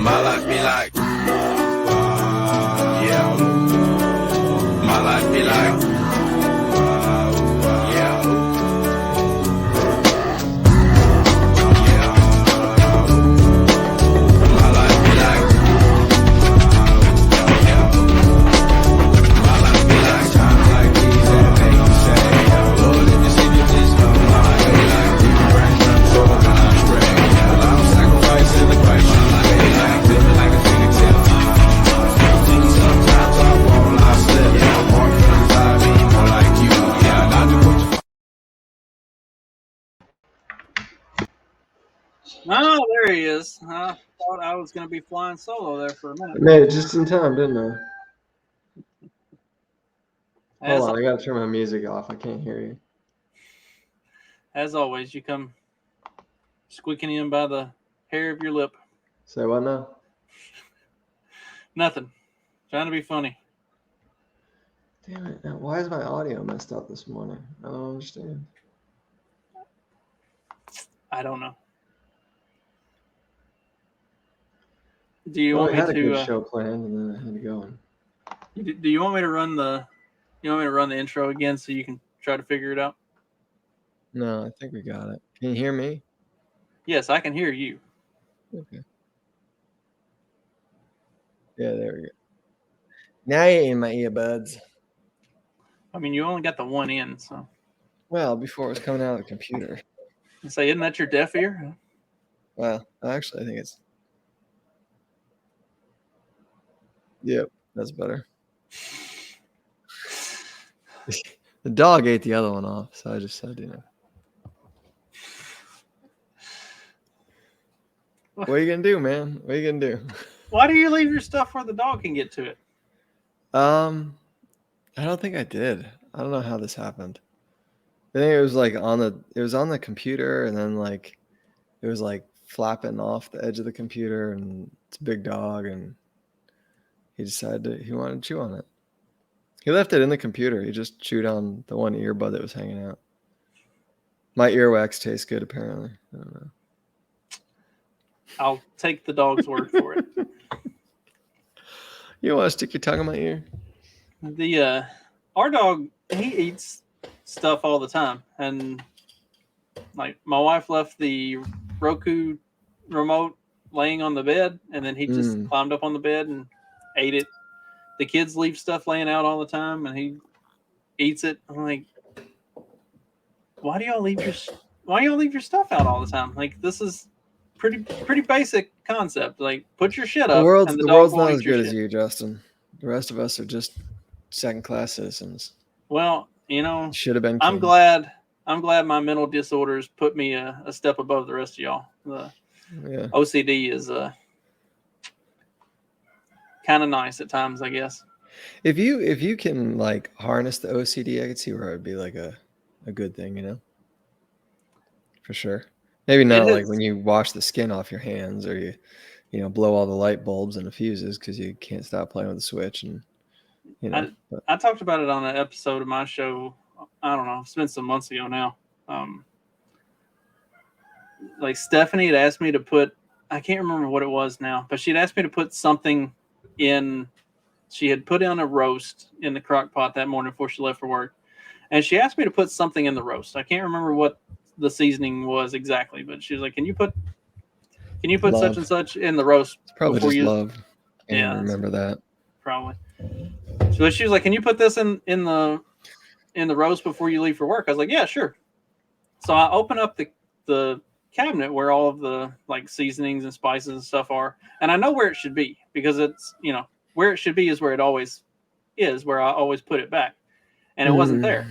My life be like, yeah. My life be like, yeah. My life be like, yeah. My life be like times like these that make you say, Lord, if you see me, please come my way. Like deep brain, I'm so when I stray. I'm sacrificing the Christ. My life be like living like a fingertip. Sometimes I fall, I slip. Yeah, I'm more friends, I be more like you. Yeah, not to put you. Oh, there he is. I thought I was going to be flying solo there for a minute. I made it just in time, didn't I? As, Hold on, I gotta turn my music off. I can't hear you. as always, you come squeaking in by the hair of your lip. Say what now? Nothing. Trying to be funny. Damn it. Now, why is my audio messed up this morning? I don't understand. I don't know. Do you Well, want I me had a good to? show planned, and then I had to go. Do you want me to run the? You want me to run the intro again so you can try to figure it out? No, I think we got it. Can you hear me? Yes, I can hear you. Okay. Yeah, there we go. Now you're in my earbuds. I mean, you only got the one in, so. Well, before it was coming out of the computer. You say, isn't that your deaf ear? Well, actually, I think it's. Yep, that's better. The dog ate the other one off, so I just said, What are you gonna do, man? What are you gonna do? Why do you leave your stuff where the dog can get to it? I don't think I did. I don't know how this happened. I think it was like on the computer, and then like it was like flapping off the edge of the computer, and it's a big dog, and he decided he wanted to chew on it. He left it in the computer. He just chewed on the one earbud that was hanging out. My earwax tastes good, apparently. I don't know. I'll take the dog's word for it. You want to stick your tongue in my ear? Our dog, he eats stuff all the time, and like my wife left the Roku remote laying on the bed, and then he just climbed up on the bed and ate it. The kids leave stuff laying out all the time, and he eats it. I'm like, why do y'all leave your stuff out all the time? Like, this is pretty basic concept. Like, put your shit up, and The dog world's won't not eat as your good shit. as you, Justin. The rest of us are just second-class citizens. Well, Should have been. I'm glad my mental disorders put me a step above the rest of y'all. The OCD is kind of nice at times, I guess. If you can like harness the OCD, I could see where it would be like a good thing, for sure. Maybe not like when you wash the skin off your hands, or you blow all the light bulbs and the fuses because you can't stop playing with the switch, and I talked about it on an episode of my show. I don't know, it's been some months ago now. Like Stephanie had asked me to put, I can't remember what it was now, but she'd asked me to put something in. She had put in a roast in the crock pot that morning before she left for work, and she asked me to put something in the roast. I can't remember what the seasoning was exactly, but she was like, "Can you put love. such and such in the roast?" It's probably before just you... love. Yeah, remember that. Probably. So she was like, "Can you put this in the roast before you leave for work?" I was like, "Yeah, sure." So I open up the cabinet where all of the like seasonings and spices and stuff are, and I know where it should be because it's where it should be is where it always is, where I always put it back, and it wasn't there.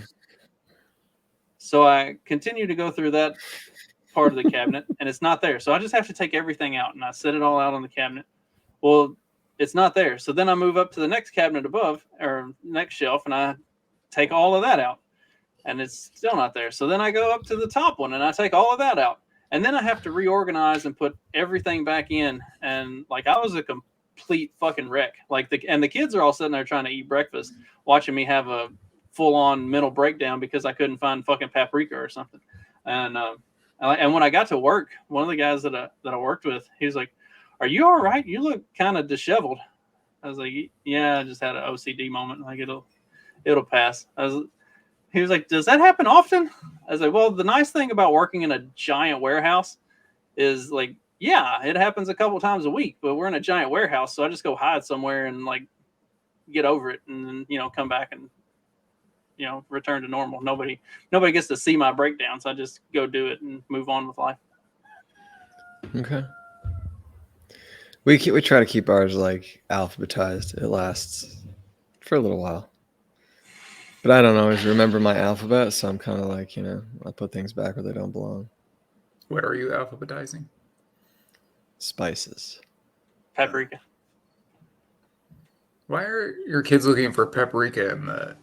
So I continue to go through that part of the cabinet, and it's not there. So I just have to take everything out, and I set it all out on the cabinet. Well, it's not there. So then I move up to the next cabinet above, or next shelf, and I take all of that out, and it's still not there. So then I go up to the top one, and I take all of that out, and then I have to reorganize and put everything back in. And like I was a complete fucking wreck. Like the kids are all sitting there trying to eat breakfast, watching me have a full-on mental breakdown because I couldn't find fucking paprika or something. And when I got to work, one of the guys that I worked with, he was like, "Are you all right? You look kind of disheveled." I was like, "Yeah, I just had an OCD moment. Like it'll pass." He was like, "Does that happen often?" I was like, "Well, the nice thing about working in a giant warehouse is like, yeah, it happens a couple times a week, but we're in a giant warehouse, so I just go hide somewhere and like get over it, and then come back and return to normal. Nobody gets to see my breakdowns. I just go do it and move on with life." Okay. We try to keep ours like alphabetized. It lasts for a little while. But I don't always remember my alphabet, so I'm kind of like, I put things back where they don't belong. What are you alphabetizing? Spices. Paprika. Why are your kids looking for paprika in the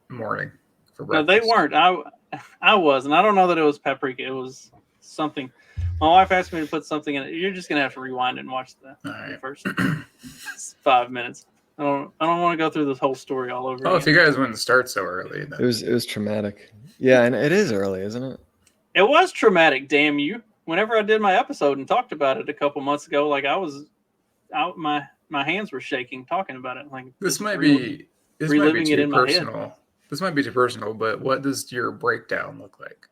morning for No, breakfast? they weren't. I was, and I don't know that it was paprika. It was something. My wife asked me to put something in it. You're just gonna have to rewind it and watch the right. first 5 minutes. I don't want to go through this whole story all over Oh, again. if you guys wouldn't start so early, then. It was traumatic. Yeah, and it is early, isn't it? It was traumatic, damn you. Whenever I did my episode and talked about it a couple months ago, like I was out, my hands were shaking talking about it. Like This might be reliving it too in my head. personal. This might be too personal, but what does your breakdown look like?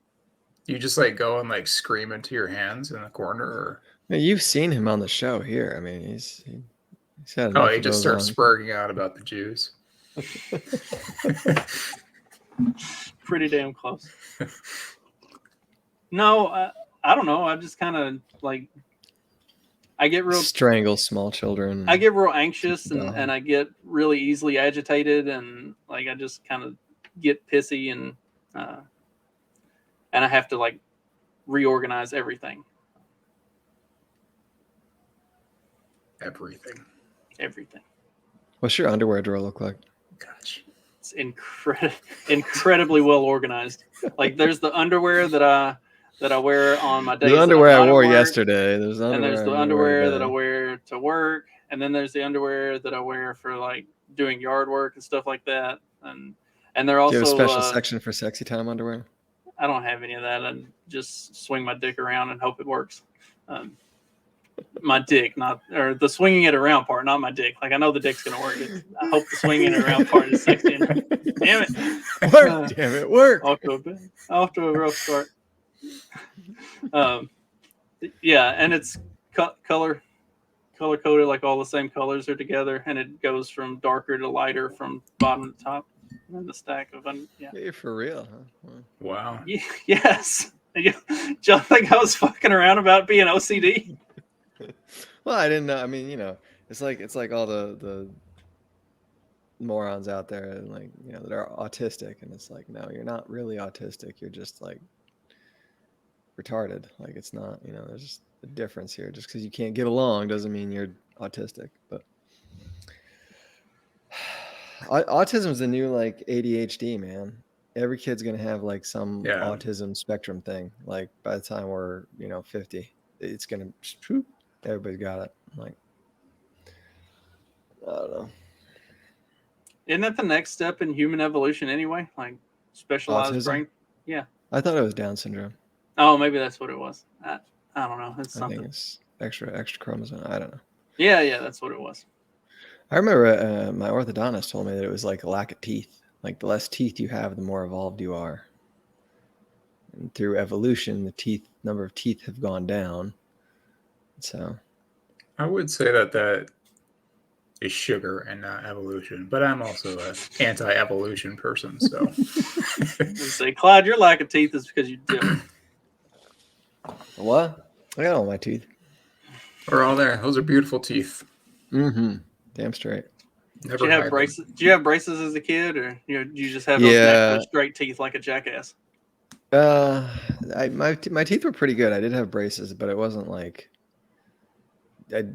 You just like go and like scream into your hands in the corner, or Yeah, you've seen him on the show here. I mean, he's had enough. oh, he of just those starts on. spurging out about the Jews. Pretty damn close. No, I don't know. I just kind of like I get real strangle small children. I get real anxious and I get really easily agitated, and like I just kind of get pissy and I have to like reorganize everything. Everything. What's your underwear drawer look like? Gosh. It's incredibly well organized. Like there's the underwear that I wear on my days. The underwear I wore work, yesterday. There's and there's the underwear that I wear to work, and then there's the underwear that I wear for like doing yard work and stuff like that. And they're also. Do you have a special section for sexy time underwear? I don't have any of that. I just swing my dick around and hope it works. My dick, or the swinging it around part, not my dick. Like I know the dick's gonna work. I hope the swinging it around part is sexy. Damn it! Work! Damn it! Work! Off to a rough start. Yeah, and it's color coded, like all the same colors are together, and it goes from darker to lighter from bottom to top. And then the stack of Yeah, you're for real, huh? Wow. Yes. Y'all think I was fucking around about being OCD? Well, I didn't know. I mean, it's like all the morons out there, and like that are autistic, and it's like, no, you're not really autistic. You're just like retarded. Like it's not. There's just a difference here. Just because you can't get along doesn't mean you're autistic. But autism is the new like ADHD, man. Every kid's gonna have like some autism spectrum thing. Like by the time we're 50, it's gonna everybody's got it. Like I don't know. Isn't that the next step in human evolution anyway? Like specialized Autism? brain? Yeah. I thought it was Down syndrome. Oh, maybe that's what it was. I don't know. It's something. I think it's extra chromosome. I don't know. Yeah, that's what it was. I remember my orthodontist told me that it was like a lack of teeth. Like the less teeth you have, the more evolved you are. And through evolution, the number of teeth have gone down. So I would say that is sugar and not evolution, but I'm also an anti-evolution person. So say, Clyde, your lack of teeth is because you dip. What? I got all my teeth. We're all there. Those are beautiful teeth. Mm-hmm. Damn straight. Did you have braces? Did you have braces as a kid, or you just have those straight teeth like a jackass? My teeth were pretty good. I did have braces, but it wasn't like it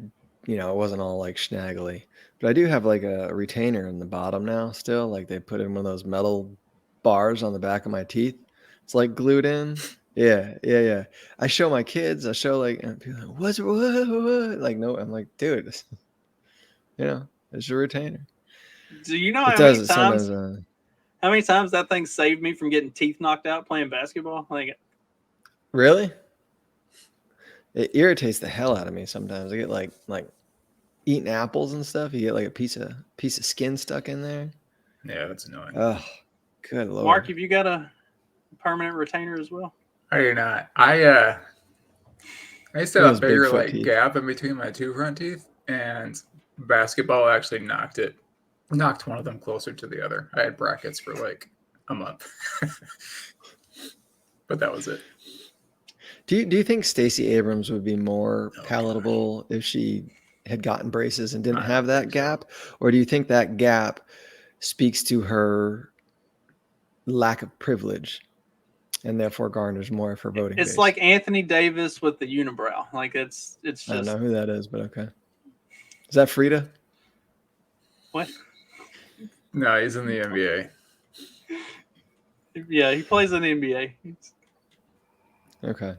wasn't all like schnaggly. But I do have like a retainer in the bottom now. Still, like they put in one of those metal bars on the back of my teeth. It's like glued in. Yeah. I show my kids. I show like, and people are like, what's what? Like no, I'm like, dude, it's your retainer. Do you know how many times that thing saved me from getting teeth knocked out playing basketball? Like, really? It irritates the hell out of me sometimes. I get like eating apples and stuff. You get like a piece of skin stuck in there. Yeah, that's annoying. Oh, good lord. Mark, have you got a permanent retainer as well? I do not. I used to have Those a bigger Bigfoot like teeth. gap in between my two front teeth, and basketball actually knocked one of them closer to the other. I had brackets for like a month, but that was it. Do you think Stacey Abrams would be more Oh, palatable if she had gotten braces and didn't I have don't that think so. gap? Or do you think that gap speaks to her lack of privilege and therefore garners more of her voting It's base? like Anthony Davis with the unibrow. Like it's I don't just know who that is, but okay. Is that Frida? what? No, he's in the NBA. Yeah, he plays in the NBA. Okay.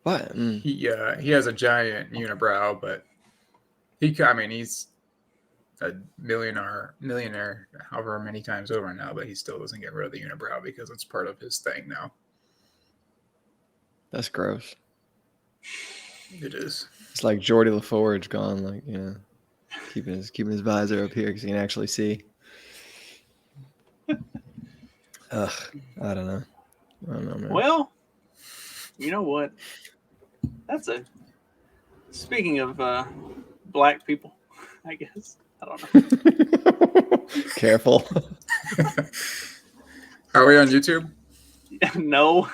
What? He has a giant unibrow, but he's a millionaire however many times over now, but he still doesn't get rid of the unibrow because it's part of his thing now. That's gross. It is. It's like Geordie LaForge gone, like, keeping his visor up here because he can actually see. Ugh, I don't know, man. Well, you know what? Speaking of black people, I guess. I don't know. Careful. Are we on YouTube? No.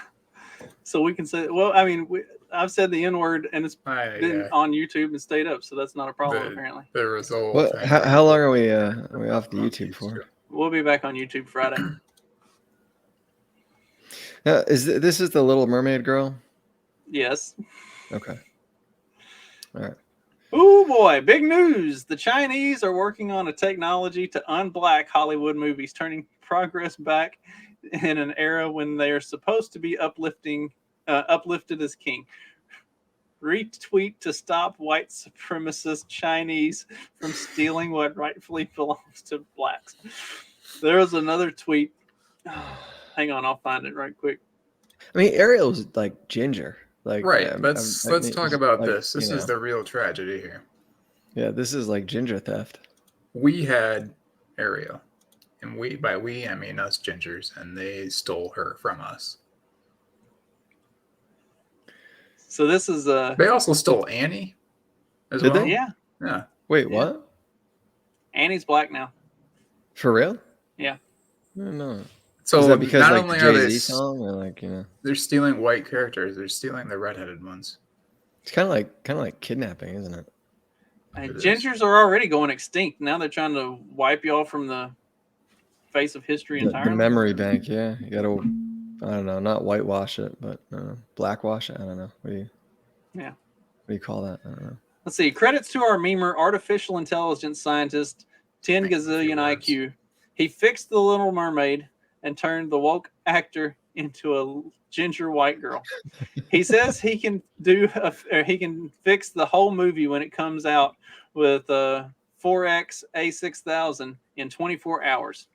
So we can say, well, I mean, I've said the N word and it's been on YouTube and stayed up, so that's not a problem apparently. The result. What? How long are we off the YouTube for? We'll be back on YouTube Friday. This is the Little Mermaid girl? Yes. Okay. All right. Oh boy, big news. The Chinese are working on a technology to unblack Hollywood movies, turning progress back in an era when they are supposed to be uplifted as king. Retweet to stop white supremacist Chinese from stealing what rightfully belongs to blacks. There was another tweet. Hang on, I'll find it right quick. I mean, Ariel's like ginger. Like, right. Let's talk about this. This is the real tragedy here. Yeah, this is like ginger theft. We had Ariel, and by we I mean us gingers, and they stole her from us. So this is They also stole Annie as Did well. they? Yeah. Wait, Yeah. what? Annie's black now. For real? Yeah. No. So is that because not like only the are Jay-Z they song, or like they're stealing white characters, they're stealing the redheaded ones. it's kind of like kidnapping, isn't it? Gingers are already going extinct. Now they're trying to wipe y'all from the face of history entirely. The memory bank, yeah. You gotta, I don't know, not whitewash it, but blackwash it. I don't know. What do you call that? I don't know. Let's see. Credits to our memer, artificial intelligence scientist, 10 gazillion IQ. He fixed the Little Mermaid and turned the woke actor into a ginger white girl. He says he can fix the whole movie when it comes out with 4X A6000 in 24 hours.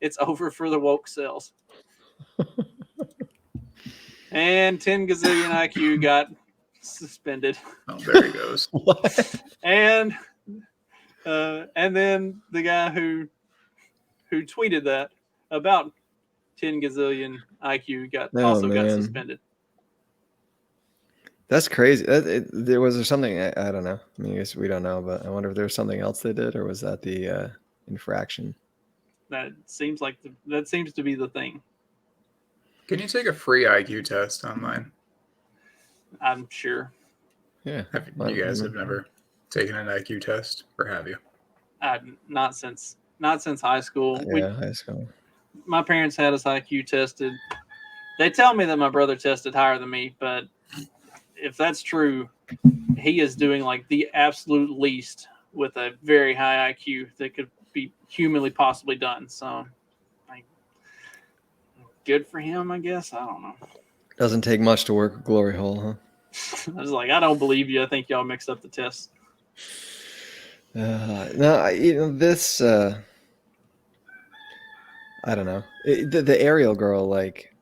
It's over for the woke cells. And 10 gazillion IQ got suspended. Oh, there he goes. What? And then the guy who tweeted that about 10 gazillion IQ got suspended. That's crazy. Was there something, I don't know. I mean, I guess we don't know, but I wonder if there was something else they did, or was that the infraction? That seems to be the thing. Can you take a free IQ test online? I'm sure. Yeah. You guys have never taken an IQ test, or have you? Not since high school. Yeah, high school. My parents had us IQ tested. They tell me that my brother tested higher than me, but if that's true, he is doing like the absolute least with a very high IQ that could be humanly possibly done. So, like, good for him, I guess. I don't know. Doesn't take much to work a glory hole, huh? I was like, I don't believe you. I think y'all mixed up the tests. No, this. I don't know. The Ariel girl, like,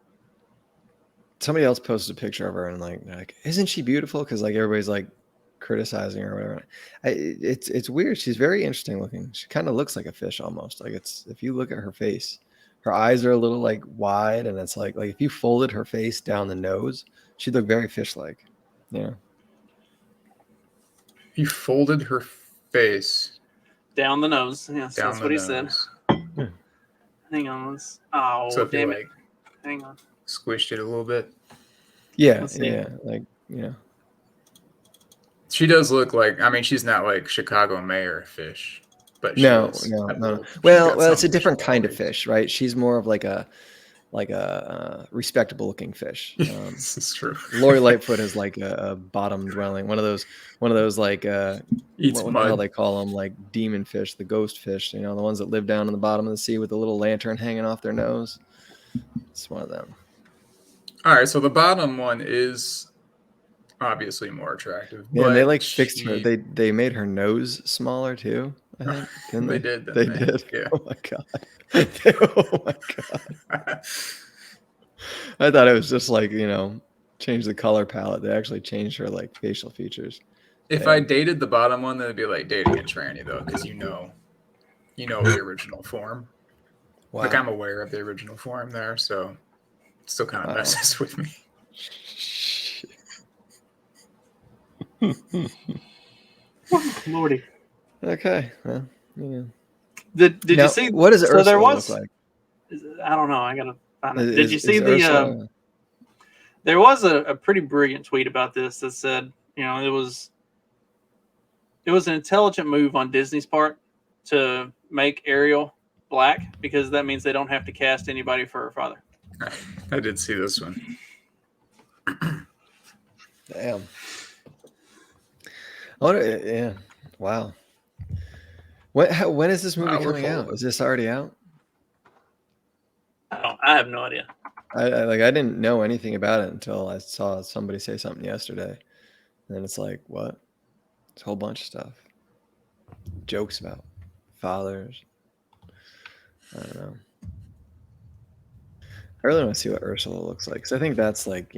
somebody else posted a picture of her and like, they're like, isn't she beautiful? Because like everybody's like criticizing her or whatever. It's weird. She's very interesting looking. She kind of looks like a fish almost. Like it's if you look at her face, her eyes are a little like wide, and it's like if you folded her face down the nose, she'd look very fish-like. Yeah. He folded her face Down the nose. Yes, down that's the what he nose. said. Hang on. Oh, So if you damn it. like Hang on. squished it a little bit, Yeah, Let's see. yeah, like she does look like. I mean, she's not like Chicago Mayor fish, but she no, is no, a no. little- she's Well, got it's a some different kind of qualities. fish, right? She's more of like a respectable looking fish. This is true. Lori Lightfoot is like a bottom dwelling, one of those like Eats what the hell mud. they call them, like demon fish, the ghost fish, the ones that live down in the bottom of the sea with the little lantern hanging off their nose. It's one of them. All right, so the bottom one is obviously more attractive. Yeah, but and they like fixed her. she- They made her nose smaller too, I think. Didn't They they? did, They didn't they? did. Yeah. Oh my god. Oh my god. I thought it was just like, change the color palette. They actually changed her like facial features. If I dated the bottom one, then it'd be like dating a tranny though, because you know the original form. Wow. Like I'm aware of the original form there, so it still kind of Wow. messes with me. Lordy. Okay. Well, yeah. Did Now, you see? what does so Ursula there was. look like? I don't know. I gotta find it. Is- Did you is see the? Ursula- There was a pretty brilliant tweet about this that said, it was an intelligent move on Disney's part to make Ariel black because that means they don't have to cast anybody for her father. I did see this one. Damn. Yeah. Wow. When is this movie Wow, we're coming out? full. Is this already out? I have no idea. I didn't know anything about it until I saw somebody say something yesterday. And then it's like, what? It's a whole bunch of stuff. Jokes about fathers. I don't know. I really want to see what Ursula looks like. Because I think that's like,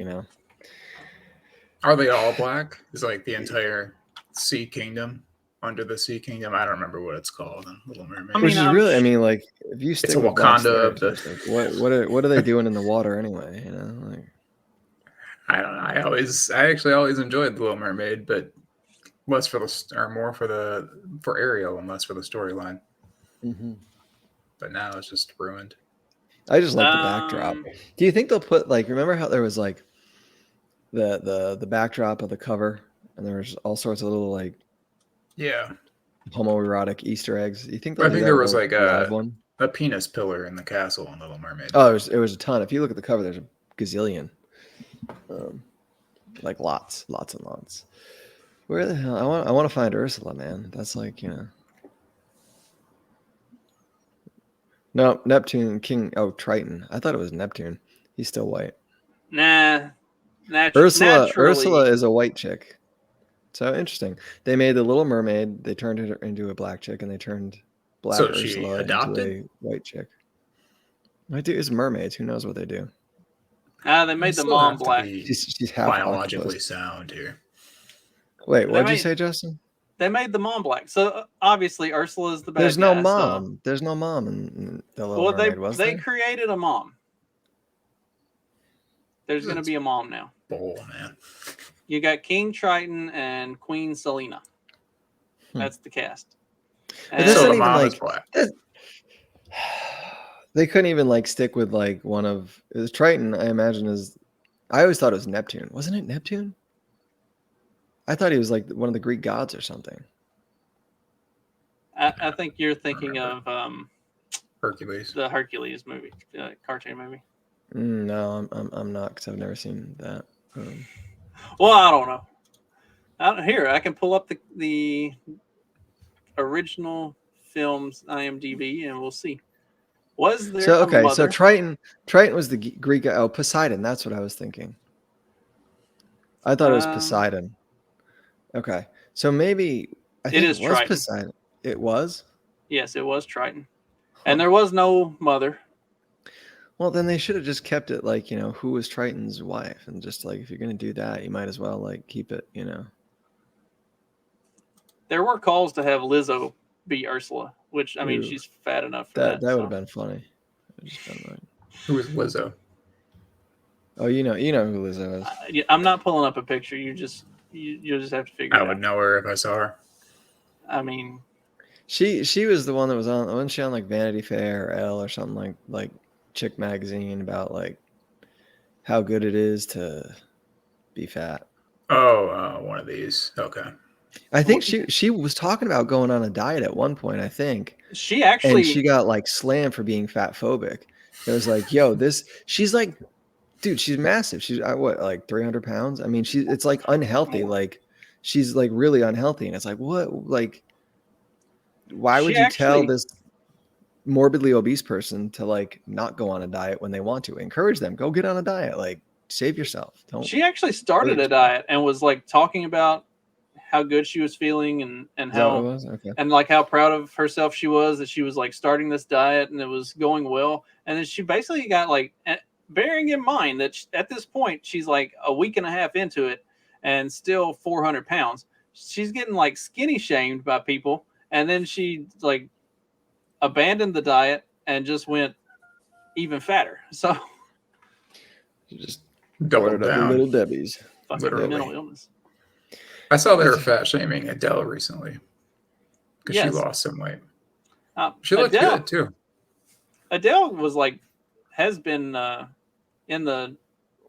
Are they all black? Is like the entire Sea Kingdom, under the Sea Kingdom? I don't remember what it's called in Little Mermaid. I which mean, is really, like, if you stick a with black Wakanda of the- stereotypes, like, what are they doing in the water anyway? Like, I don't know. I actually always enjoyed the Little Mermaid, but less for more for Ariel and less for the storyline. mhm. But now it's just ruined. I just like the backdrop. Do you think they'll put remember how there was like the backdrop of the cover and there was all sorts of little like Yeah, homoerotic Easter eggs? You think I they'll do think that there with was the like live one? a penis pillar in the castle in Little Mermaid. Oh, it was a ton. If you look at the cover, there's a gazillion. Like lots and lots. Where the hell? I want to find Ursula, man. That's like, No, Neptune, King. Oh, Triton. I thought it was Neptune. He's still white. Nah. Ursula Naturally, is a white chick. So interesting. They made the Little Mermaid. They turned her into a black chick, and they turned black So she Ursula adopted? into a white chick. I do. It's mermaids. Who knows what they do? they made the Still mom have to black. be She's half biologically octopus. sound here. Wait, They what'd you made- say, Justin? They made the mom black. So obviously Ursula is the bad There's no guy, so- mom. There's no mom in the Little Well, Mermaid, was they there? created a mom. There's going to be a mom now. Bowl, man. You got King Triton and Queen Selena. Hmm. That's the cast. But And that's So not the even mom is like black. they couldn't even stick with one of it was Triton. I imagine is I always thought it was Neptune. Wasn't it Neptune? I thought he was like one of the Greek gods or something. I think you're thinking of Hercules. the Hercules movie, the cartoon movie. No, I'm not because I've never seen that. Well, I don't know. Here, I can pull up the original film's IMDb and we'll see. Was there So a okay, so mother? Triton was the Greek. Oh, Poseidon. That's what I was thinking. I thought it was Poseidon. Okay, so maybe I think is it was Triton. Poseidon. It was. Yes, it was Triton. And there was no mother. Well, then they should have just kept it like, who was Triton's wife, and just like, if you're gonna do that, you might as well like keep it, There were calls to have Lizzo be Ursula, which I mean, Ooh, she's fat enough for that that. would have So been funny. It would've just been like, Who is Lizzo? oh, you know who Lizzo is. I'm not pulling up a picture. You'll just have to figure I it would out. know her if I saw her. I mean, She was the one that wasn't she on like Vanity Fair or Elle or something like Chick magazine about like how good it is to be fat. Oh, one of these. Okay. I think she was talking about going on a diet at one point, I think. she And actually she got like slammed for being fat phobic. It was like, yo, she's like, dude, she's massive. She's what, like 300 pounds? I mean, it's like unhealthy. Like she's like really unhealthy. And it's like, what? Like, why would she you tell actually this morbidly obese person to like not go on a diet when they want to? Encourage them, go get on a diet. Like, save yourself. Don't. she actually started a diet and was like talking about how good she was feeling and Is that what it how was? Okay. and like how proud of herself she was that she was like starting this diet and it was going well. And then she basically got like, bearing in mind that at this point she's like a week and a half into it and still 400 pounds. She's getting like skinny shamed by people, and then she like abandoned the diet and just went even fatter. So You just Doubled ordered up the down. Little Debbie's. fucking Literally. mental illness. I saw they were fat shaming Adele recently because she Yes. lost some weight. She looked Adele, good too. Adele was like has been in the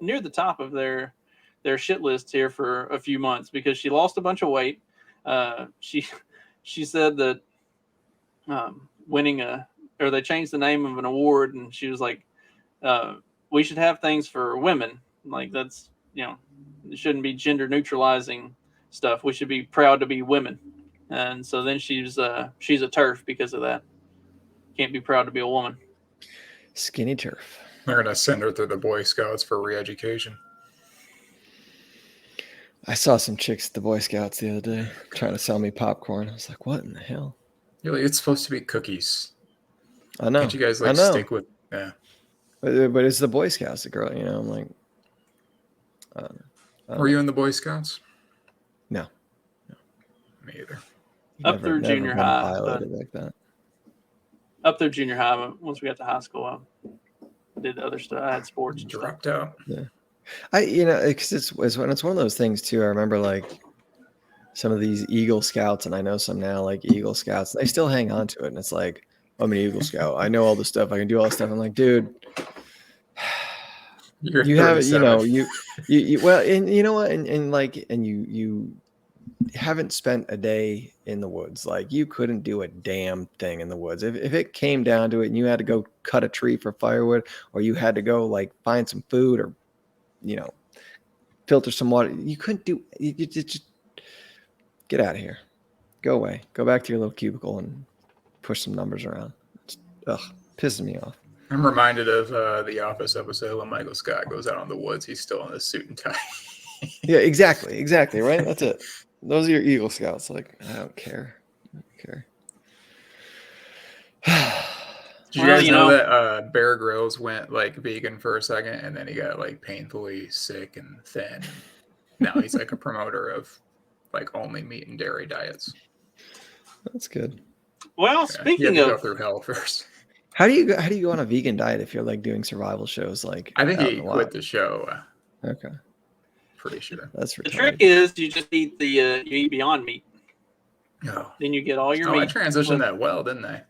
near the top of their shit list here for a few months because she lost a bunch of weight. She said that winning or they changed the name of an award, and she was like, we should have things for women. Like that's it shouldn't be gender neutralizing stuff. We should be proud to be women. And so then she's a turf because of that. Can't be proud to be a woman. Skinny turf. They're gonna send her through the Boy Scouts for re-education. I saw some chicks at the Boy Scouts the other day trying to sell me popcorn. I was like, what in the hell? You're like, it's supposed to be cookies. I know. Can't you guys like I know. stick with? Yeah. But it's the Boy Scouts, the girl. I'm like, Were you in the Boy Scouts? No. Me either. Up through junior been high, violated like that. Up through junior high, but once we got to high school, I did other stuff. I had sports and stuff. Dropped out. Yeah. Because it's one of those things too. I remember like some of these Eagle Scouts, and I know some now like Eagle Scouts, they still hang on to it. And it's like, I'm an Eagle Scout. I know all this stuff. I can do all this stuff. I'm like, dude, You're you have it, 37. you well, and you know what? And you haven't spent a day in the woods. Like you couldn't do a damn thing in the woods. If it came down to it and you had to go cut a tree for firewood, or you had to go like find some food or, filter some water, you couldn't do, you just get out of here, go away, go back to your little cubicle and push some numbers around. Pisses me off. I'm reminded of the Office episode when Michael Scott goes out in the woods. He's still in his suit and tie. Yeah, exactly, right? That's it. Those are your Eagle Scouts. Like, I don't care. Did you guys know that Bear Grylls went like vegan for a second, and then he got like painfully sick and thin? Now he's like a promoter of like only meat and dairy diets. That's good. Well, Yeah, speaking you have to of go through hell first. How do you go on a vegan diet if you're like doing survival shows? Like, I think out in he the quit wild? the show. Okay, Pretty sure. that's the retarded. trick is you just eat you eat Beyond Meat. No. Then you get all your Oh, I meat. transitioned that well, didn't I?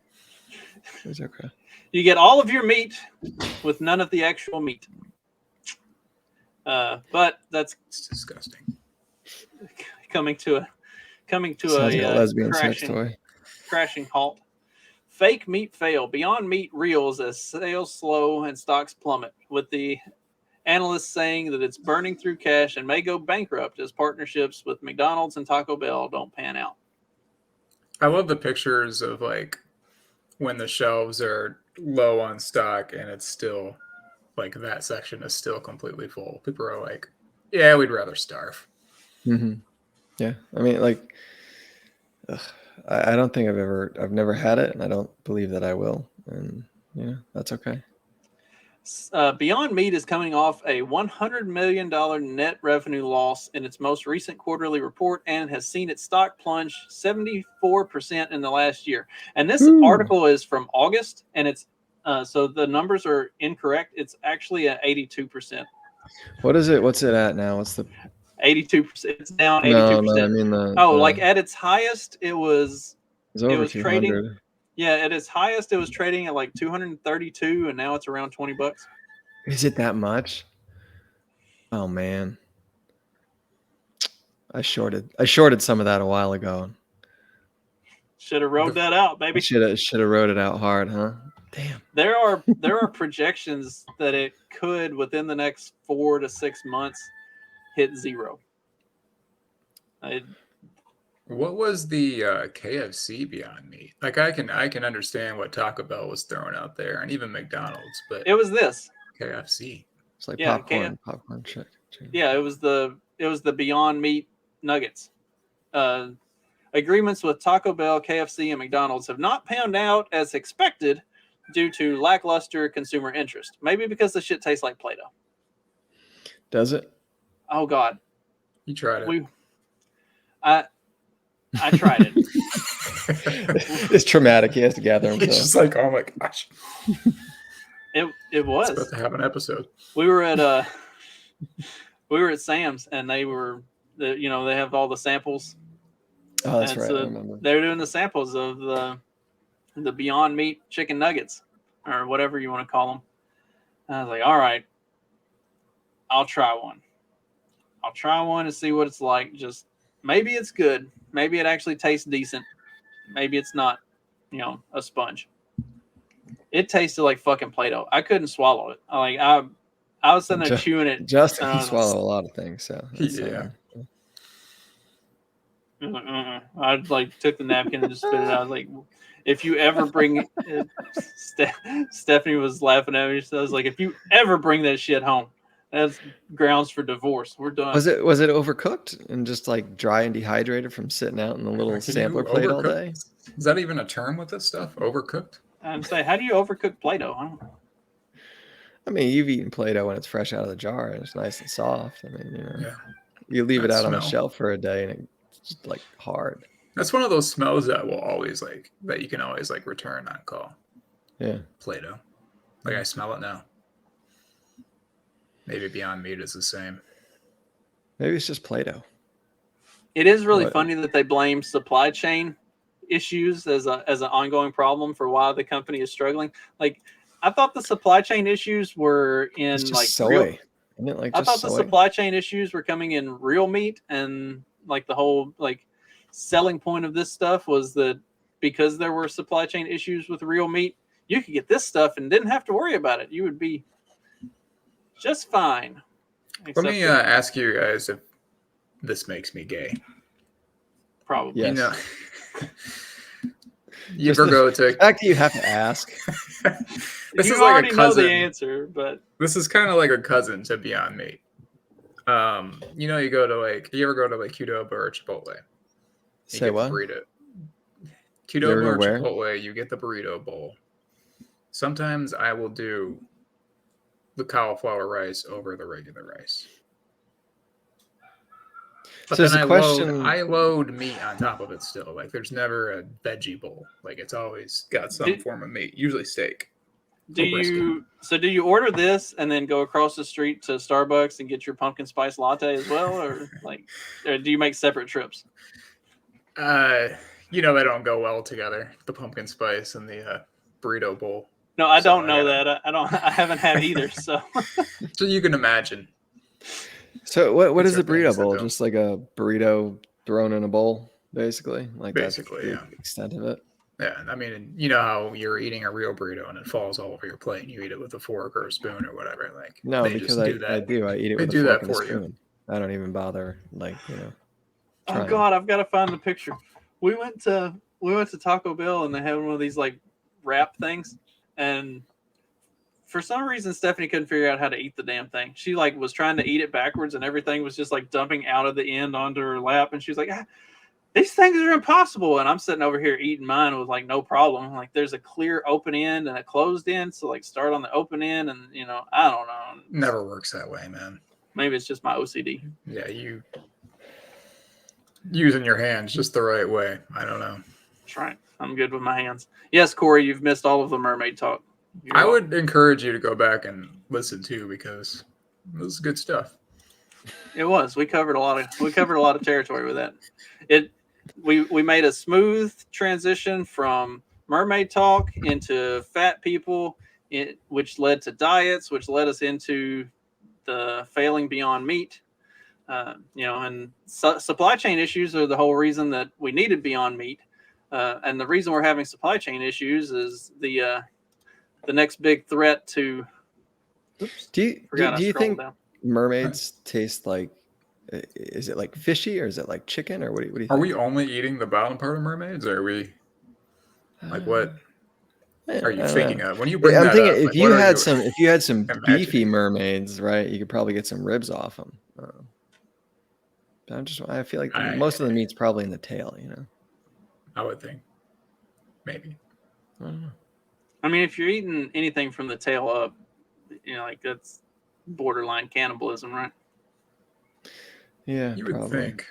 It's okay. You get all of your meat with none of the actual meat. But that's It's disgusting. coming to a Sounds like a lesbian sex crashing, toy. crashing halt. Fake meat fail. Beyond Meat reels as sales slow and stocks plummet, with the analysts saying that it's burning through cash and may go bankrupt as partnerships with McDonald's and Taco Bell don't pan out. I love the pictures of like when the shelves are low on stock and it's still like that section is still completely full. People are like, yeah, we'd rather starve. Mm-hmm. Yeah, I mean, like, I don't think I've never had it, and I don't believe that I will, and that's okay. Beyond Meat is coming off a $100 million net revenue loss in its most recent quarterly report and has seen its stock plunge 74% in the last year. And this article is from August, and it's so the numbers are incorrect. It's actually at 82%. What is it? What's it at now? What's the 82%? It's down 82%. No, I mean like at its highest, it was over trading. 200. Yeah, at its highest, it was trading at like 232, and now it's around $20. Is it that much? Oh man, I shorted some of that a while ago. Should have rode that out, baby. Should have rode it out hard, huh? Damn. There are projections that it could within the next 4 to 6 months hit zero. What was the KFC Beyond Meat? Like I can understand what Taco Bell was throwing out there, and even McDonald's, but it was this KFC. It's like popcorn shit. Yeah, it was the Beyond Meat nuggets. Agreements with Taco Bell, KFC, and McDonald's have not panned out as expected due to lackluster consumer interest. Maybe because the shit tastes like Play-Doh. Does it? Oh God, You tried it. I tried it. It's traumatic. He has to gather himself. It's just like, oh my gosh. It was. It's about to have an episode. We were at Sam's, and they have all the samples. Oh, that's right. I remember. They're doing the samples of the Beyond Meat chicken nuggets, or whatever you want to call them. And I was like, all right, I'll try one. I'll try one and see what it's like. Just maybe it's good. Maybe it actually tastes decent. Maybe it's not, a sponge. It tasted like fucking Play-Doh. I couldn't swallow it. I was sitting there chewing it. Justin can swallow a lot of things, so yeah. I took the napkin and just spit it out. Like, if you ever bring, Stephanie was laughing at me. So I was like, if you ever bring that shit home, that's grounds for divorce. We're done. Was it overcooked and just like dry and dehydrated from sitting out in the little sampler plate all day? Is that even a term with this stuff? Overcooked? I'm saying, how do you overcook Play-Doh? I mean, you've eaten Play-Doh when it's fresh out of the jar and it's nice and soft. I mean, Yeah. You leave it out on the shelf for a day and it's just like hard. That's one of those smells that will always that you can always return on call. Yeah. Play-Doh. Like I smell it now. Maybe Beyond Meat is the same. Maybe it's just Play-Doh. It is really funny that they blame supply chain issues as an ongoing problem for why the company is struggling. Like, I thought the supply chain issues were in soy. I thought the supply chain issues were coming in real meat, and the whole selling point of this stuff was that because there were supply chain issues with real meat, you could get this stuff and didn't have to worry about it. You would be just fine. Let me ask you guys if this makes me gay. Probably. Yes. You ever go to... The fact that you have to ask. This you is already like a cousin. know the answer, but... This is kind of like a cousin to Beyond Meat. You go to you ever go to Qdoba or Chipotle? Say what? Burrito. Qdoba or Chipotle, you get the burrito bowl. Sometimes I will do the cauliflower rice over the regular rice. But so then I load meat on top of it still. There's never a veggie bowl. It's always got some form of meat, usually steak. Do you order this and then go across the street to Starbucks and get your pumpkin spice latte as well, or do you make separate trips? They don't go well together. The pumpkin spice and the burrito bowl. No, I don't know that. I haven't had either. So, so you can imagine. So what is a burrito bowl? Just like a burrito thrown in a bowl, basically. Basically, that's the extent of it. Yeah, I mean, you know how you're eating a real burrito and it falls all over your plate, and you eat it with a fork or a spoon or whatever. No, because I eat it with a fork and a spoon. I don't even bother. Oh God, I've got to find the picture. We went to Taco Bell and they had one of these wrap things, and for some reason Stephanie couldn't figure out how to eat the damn thing. She was trying to eat it backwards, and everything was just dumping out of the end onto her lap, and she's like, these things are impossible. And I'm sitting over here eating mine with like no problem. Like there's a clear open end and a closed end. So like start on the open end and I don't know. Never works that way, man. Maybe it's just my OCD. Yeah, you using your hands just the right way. I don't know. That's right. I'm good with my hands. Yes, Corey, you've missed all of the mermaid talk. I would encourage you to go back and listen too, because this is good stuff. It was. We covered a lot of territory with that. We made a smooth transition from mermaid talk into fat people, which led to diets, which led us into the failing Beyond Meat. And supply chain issues are the whole reason that we needed Beyond Meat. And the reason we're having supply chain issues is the next big threat to. Oops, Do you think down. mermaids taste like? Is it like fishy or is it like chicken or what do you think? Are we only eating the bottom part of mermaids, or are we like what are you thinking of when you bring I'm that thinking up? if like, you what are had some imagining? beefy mermaids, right? You could probably get some ribs off them. I feel like most of the meat's probably in the tail. I would think maybe. I don't know. I mean, if you're eating anything from the tail up, like that's borderline cannibalism, right? Yeah, You probably. would think.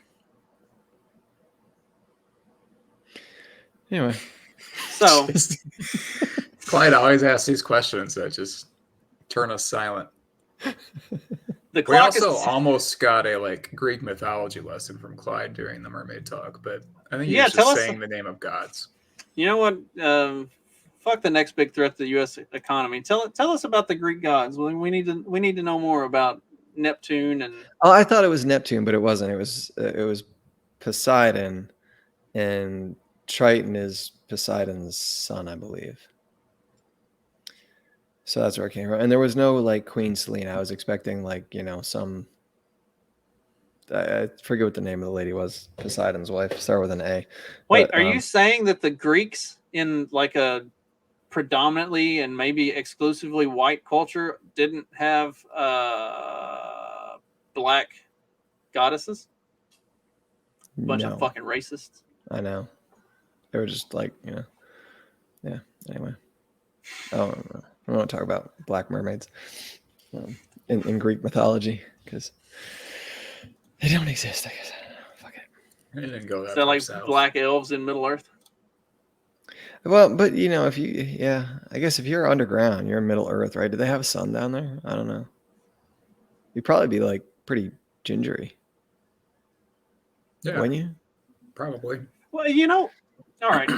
Anyway, so Clyde always asks these questions that just turn us silent. The We clock also is almost got a Greek mythology lesson from Clyde during the mermaid talk, but I think he Yeah, was tell just us- saying the name of gods. You know what? Fuck the next big threat to the U.S. economy. Tell us about the Greek gods. We need to know more about Neptune and. Oh, I thought it was Neptune, but it wasn't. It was Poseidon, and Triton is Poseidon's son, I believe. So that's where it came from. And there was no Queen Selena. I was expecting some. I forget what the name of the lady was. Poseidon's wife. Start with an A. Wait, But, are you saying that the Greeks in a predominantly and maybe exclusively white culture didn't have black goddesses? Bunch of fucking racists. I know. They were just yeah. Anyway, I don't want to talk about black mermaids in Greek mythology because they don't exist. I guess. I don't know. Fuck it. It didn't go that Is that far like south. black elves in Middle Earth? Well, but if I guess if you're underground, you're in Middle Earth, right? Do they have a sun down there? I don't know. You'd probably be pretty gingery. Yeah, Wouldn't you? probably. Well, all right.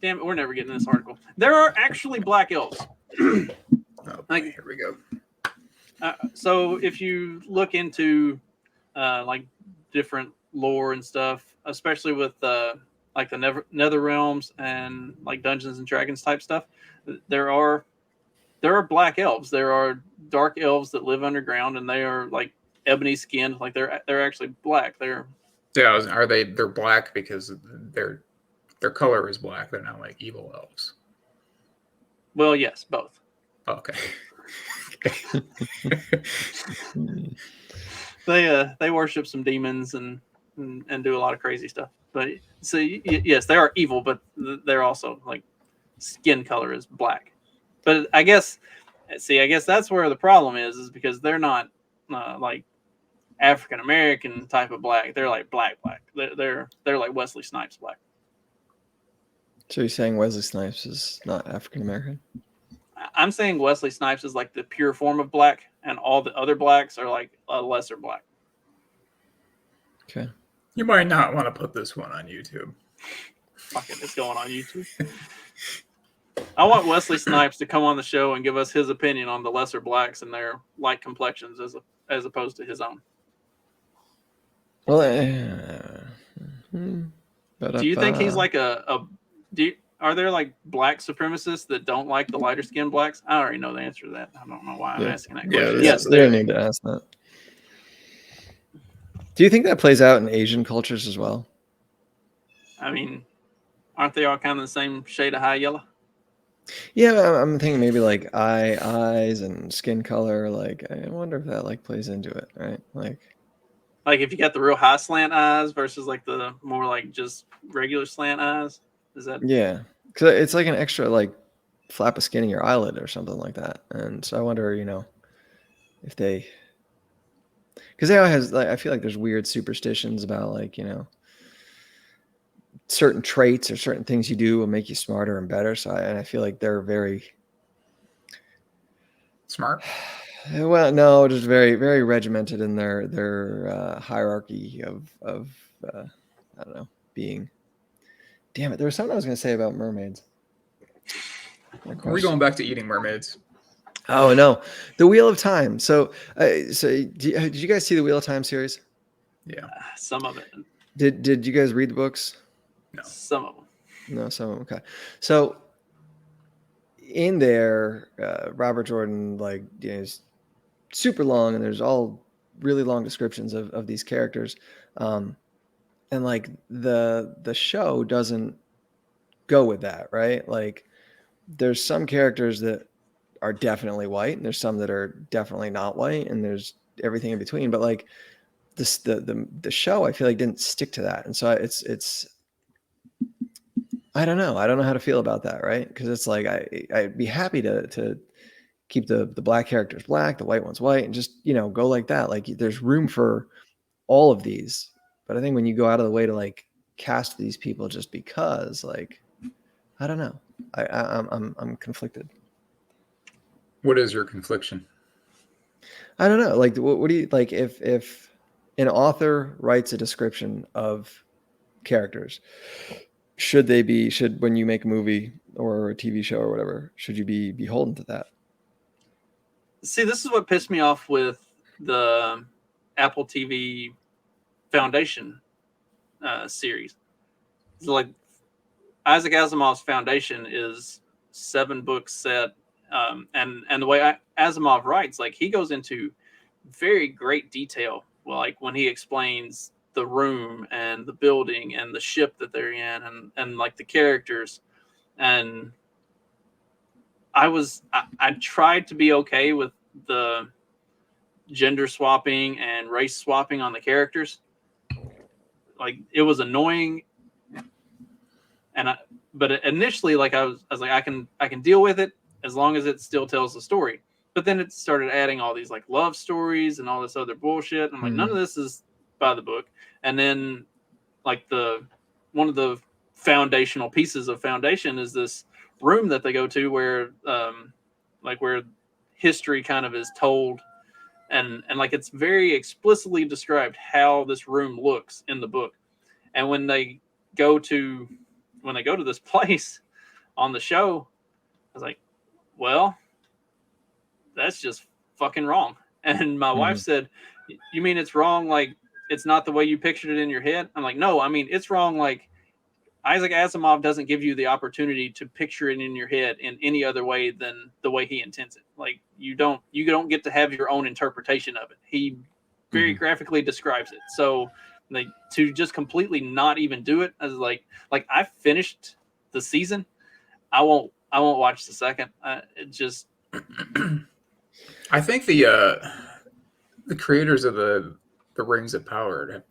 Damn it, we're never getting this article. There are actually black elves. Oh, boy, here we go. So if you look into different lore and stuff, especially with the Nether Realms and Dungeons and Dragons type stuff, there are black elves. There are dark elves that live underground, and they are ebony skinned. They're actually black. They're They're black because their color is black. They're not like evil elves. well, yes, both. Okay. They worship some demons and do a lot of crazy stuff. But so yes, they are evil, but they're also skin color is black. But I guess that's where the problem is because they're not African American type of black. They're black. They're like Wesley Snipes black. So you're saying Wesley Snipes is not African American? I'm saying Wesley Snipes is the pure form of black, and all the other blacks are a lesser black. Okay. You might not want to put this one on YouTube. Fuck it, it's going on YouTube. I want Wesley Snipes to come on the show and give us his opinion on the lesser blacks and their light complexions as opposed to his own. Well, do you think he's are there black supremacists that don't like the lighter skinned blacks? I already know the answer to that. I don't know why I'm asking that question. Yes, they need to ask that. Do you think that plays out in Asian cultures as well? I mean, aren't they all kind of the same shade of high yellow? Yeah, I'm thinking maybe eyes and skin color. I wonder if that plays into it, right? Like if you got the real high slant eyes versus like the more like just regular slant eyes. Is that Yeah, because it's like an extra like flap of skin in your eyelid or something like that. And so I wonder, if they, because they always has like, I feel like there's weird superstitions about like certain traits or certain things you do will make you smarter and better. So I feel like they're very Smart. well, no, just very very regimented in their hierarchy of I don't know, being. Damn it, there was something I was going to say about mermaids. Are we going back to eating mermaids? Oh no, the Wheel of Time. So did you guys see the Wheel of Time series? Yeah. some of it? Did you guys read the books? No. Some of them. No, some of them. Okay. So in there, Robert Jordan is super long, and there's all really long descriptions of these characters, and like the show doesn't go with that, right? Like there's some characters that are definitely white, and there's some that are definitely not white, and there's everything in between. But like the show, I feel like didn't stick to that, and so it's I don't know. I don't know how to feel about that, right? Because it's like I'd be happy to keep the black characters black, the white ones white, and just go like that. Like there's room for all of these, but I think when you go out of the way to like cast these people just because, like, I don't know, I'm conflicted. What is your confliction? I don't know. Like, what do you like if an author writes a description of characters? Should when you make a movie or a TV show or whatever, should you be beholden to that? See, this is what pissed me off with the Apple TV Foundation series. It's like Isaac Asimov's Foundation is 7 book set, and the way Asimov writes, like he goes into very great detail. Well, like when he explains the room and the building and the ship that they're in, and like the characters, and I tried to be okay with the gender swapping and race swapping on the characters. Like it was annoying, but initially, like I was like, I can deal with it as long as it still tells the story. But then it started adding all these like love stories and all this other bullshit. I'm like, none of this is by the book. And then like one of the foundational pieces of Foundation is this room that they go to where where history kind of is told, and like it's very explicitly described how this room looks in the book. And when they go to this place on the show, I was like, well, that's just fucking wrong. And my wife said, you mean it's wrong like it's not the way you pictured it in your head? I'm like, no, I mean it's wrong like Isaac Asimov doesn't give you the opportunity to picture it in your head in any other way than the way he intends it. Like you don't get to have your own interpretation of it. He very graphically describes it. So like to just completely not even do it, as like I finished the season, I won't watch the second. It just I think the creators of the Rings of Power have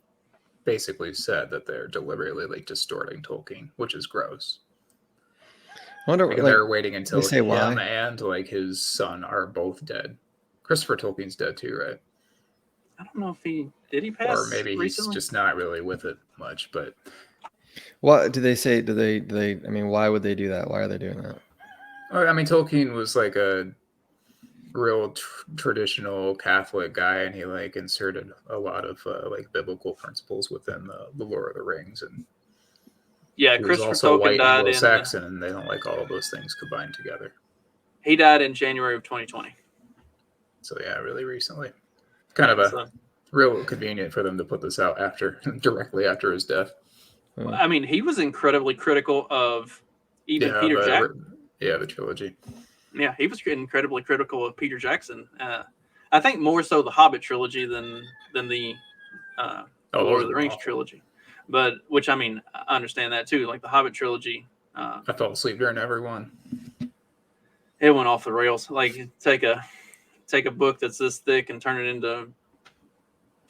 basically said that they're deliberately like distorting Tolkien, which is gross. I wonder, Like, like, they're waiting until they say him why? and like his son are both dead. Christopher Tolkien's dead too, right? I don't know if he pass, or maybe recently? He's just not really with it much. But What do they say? Do they? I mean, why would they do that? Why are they doing that? I mean, Tolkien was like a real traditional Catholic guy, and he like inserted a lot of like biblical principles within the Lord of the Rings, and Yeah, he was Christopher also Tolkien white died Anglo-Saxon, and they don't like all of those things combined together. He died in January of 2020. So yeah, really recently. Kind of a real convenient for them to put this out directly after his death. Well, I mean, he was incredibly critical of even Peter Jackson. Yeah, the trilogy. Yeah, he was incredibly critical of Peter Jackson. I think more so the Hobbit trilogy than the Lord of the Rings trilogy. But which, I mean, I understand that too. Like the Hobbit trilogy. I fell asleep during every one. It went off the rails. Like take a book that's this thick and turn it into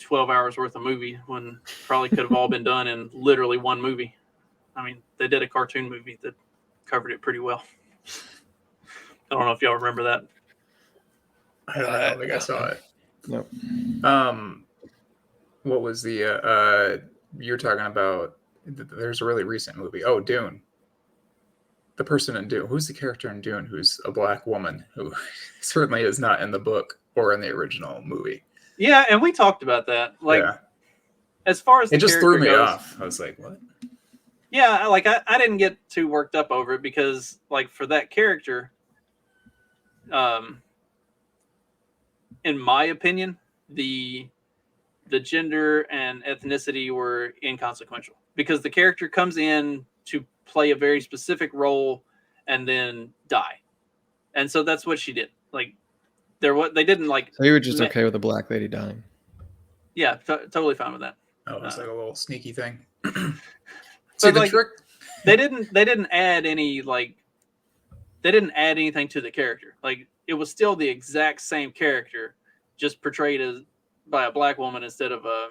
12 hours worth of movie when probably could have all been done in literally one movie. I mean, they did a cartoon movie that covered it pretty well. I don't know if y'all remember that. I don't think I saw it. Nope. What was the you're talking about? There's a really recent movie. Oh, Dune. The person in Dune. Who's the character in Dune who's a black woman who certainly is not in the book or in the original movie? Yeah, and we talked about that. Like, yeah. as far as It the just threw me character goes, off. I was like, what? Yeah, like I didn't get too worked up over it because, like, for that character, in my opinion, the gender and ethnicity were inconsequential because the character comes in to play a very specific role and then die, and so that's what she did. Like, they didn't like. So you were just okay with a black lady dying? Yeah, totally fine with that. Oh, it's like a little sneaky thing. See the like, trick? They didn't add any like. They didn't add anything to the character. Like, it was still the exact same character, just portrayed as by a black woman instead of a.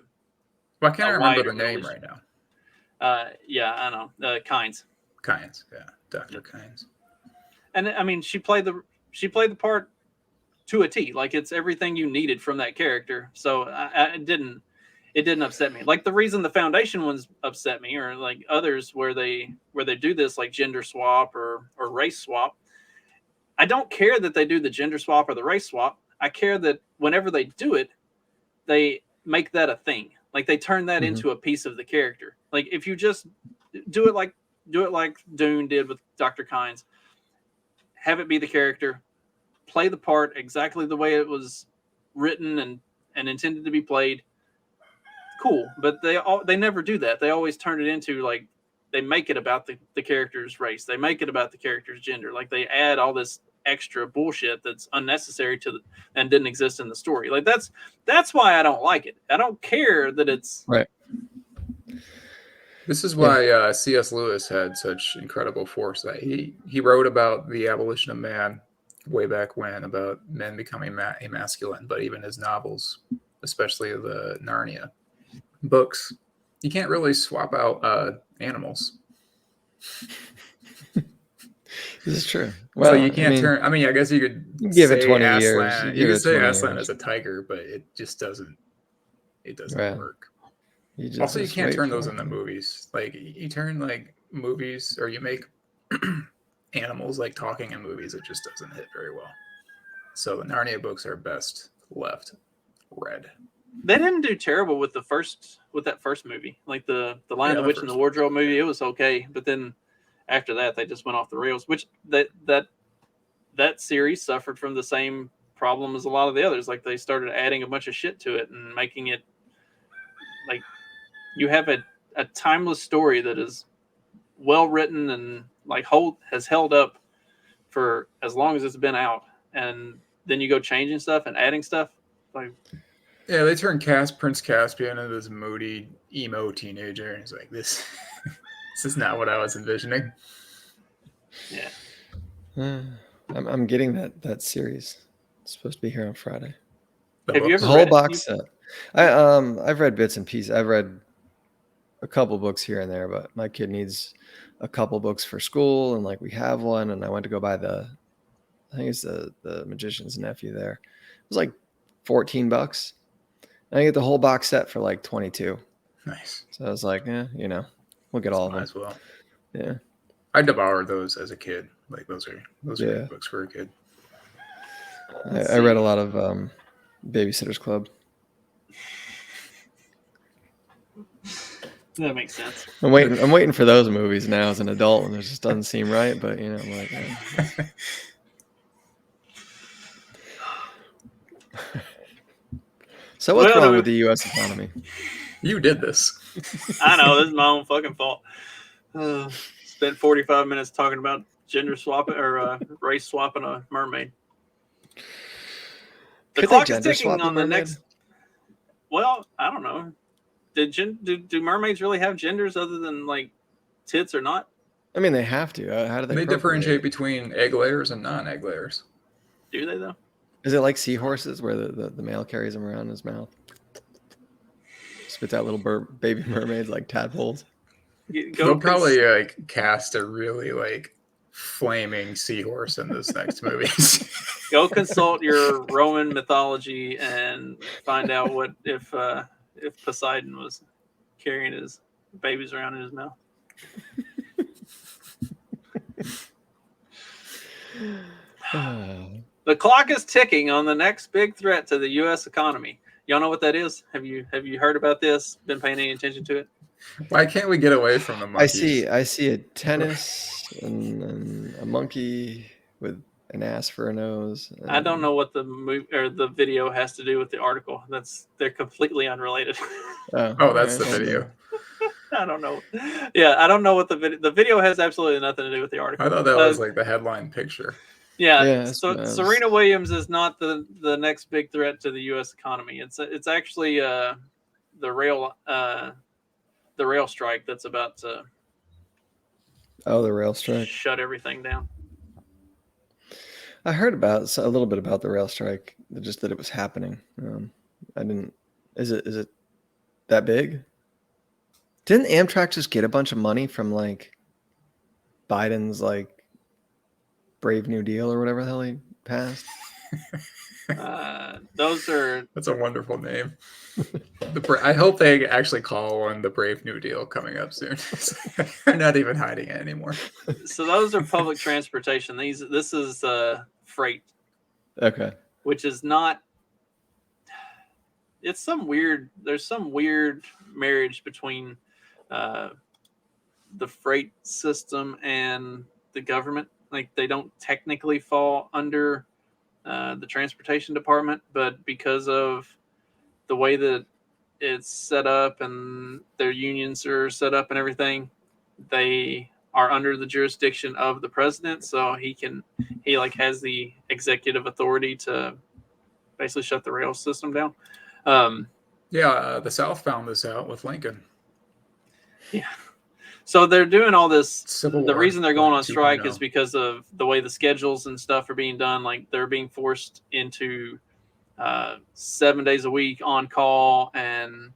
Well, I can't remember white the or name Middle right now. Yeah, I know. Kynes. Kynes, yeah, Dr. Kynes. And I mean, she played the part to a T. Like, it's everything you needed from that character. So it didn't upset me. Like, the reason the Foundation ones upset me, or like others where they do this like gender swap or race swap. I don't care that they do the gender swap or the race swap. I care that whenever they do it, they make that a thing. Like, they turn that into a piece of the character. Like, if you just do it like Dune did with Dr. Kynes, have it be the character, play the part exactly the way it was written and intended to be played. Cool, but they never do that. They always turn it into, like, they make it about the character's race. They make it about the character's gender. Like, they add all this extra bullshit that's unnecessary and didn't exist in the story. Like, that's why I don't like it. I don't care that it's right. This is why C.S. Lewis had such incredible foresight. He wrote about the abolition of man way back when, about men becoming emasculine, but even his novels, especially the Narnia books, you can't really swap out animals. This is true. Well, so you can't turn. I mean, I guess you could give say it 20 Aslan. years. You could say Aslan as a tiger, but it just doesn't. It doesn't work. Also, you can't turn those into movies. Like, you turn like movies, or you make animals like talking in movies. It just doesn't hit very well. So the Narnia books are best left read. They didn't do terrible with that first movie, like the Lion, the Witch, and the Wardrobe movie. It was okay, but then after that, they just went off the rails. Which that series suffered from the same problem as a lot of the others. Like, they started adding a bunch of shit to it and making it like, you have a timeless story that is well written and like has held up for as long as it's been out, and then you go changing stuff and adding stuff. Like, yeah, they turned Prince Caspian into this moody emo teenager, and he's like, this is not what I was envisioning. Yeah, I'm getting that series. It's supposed to be here on Friday. Have you ever the whole read box set? I've read bits and pieces. I've read a couple books here and there, but my kid needs a couple books for school, and like, we have one, and I went to go buy I think it's the Magician's Nephew there. It was like $14. And I get the whole box set for like 22. Nice. So I was like, we'll get all of them. Might as well. Yeah. I devoured those as a kid. Like, those are good books for a kid. I read a lot of Babysitter's Club. That makes sense. I'm waiting for those movies now as an adult, and it just doesn't seem right. But I'm like, So what's wrong with the U.S. economy? You did this. I know, this is my own fucking fault. Spent 45 minutes talking about gender swapping or race swapping a mermaid. The clock is ticking on the next. Well, I don't know. Do mermaids really have genders other than like tits or not? I mean, they have to. How do they? They differentiate between egg layers and non-egg layers. Do they though? Is it like seahorses where the male carries them around in his mouth? spits out little baby mermaids like tadpoles. They'll probably like cast a really like flaming seahorse in this next movie. Go consult your Roman mythology and find out what if Poseidon was carrying his babies around in his mouth. The clock is ticking on the next big threat to the U.S. economy. Y'all know what that is? Have you heard about this? Been paying any attention to it? Why can't we get away from the monkeys? I see a tennis and a monkey with an ass for a nose. I don't know what the movie or the video has to do with the article. They're completely unrelated. Oh, that's the video. I don't know. Yeah, I don't know what the video has absolutely nothing to do with the article. I thought that was like the headline picture. Yeah, so Serena Williams is not the next big threat to the U.S. economy. It's actually the rail strike that's about to the rail strike, shut everything down. I heard about a little bit about the rail strike, just that it was happening. I didn't. Is it that big? Didn't Amtrak just get a bunch of money from like Biden's like Brave New Deal or whatever the hell he passed? That's a wonderful name. I hope they actually call one the Brave New Deal coming up soon. They're not even hiding it anymore. So those are public transportation. This is freight. Okay. Which is not. It's some weird. There's some weird marriage between the freight system and the government. Like they don't technically fall under the transportation department, but because of the way that it's set up and their unions are set up and everything, they are under the jurisdiction of the president. So he has the executive authority to basically shut the rail system down. The South found this out with Lincoln. Yeah. So they're doing all this. Civil the War reason they're going on 2.0. strike is because of the way the schedules and stuff are being done. Like they're being forced into 7 days a week on call and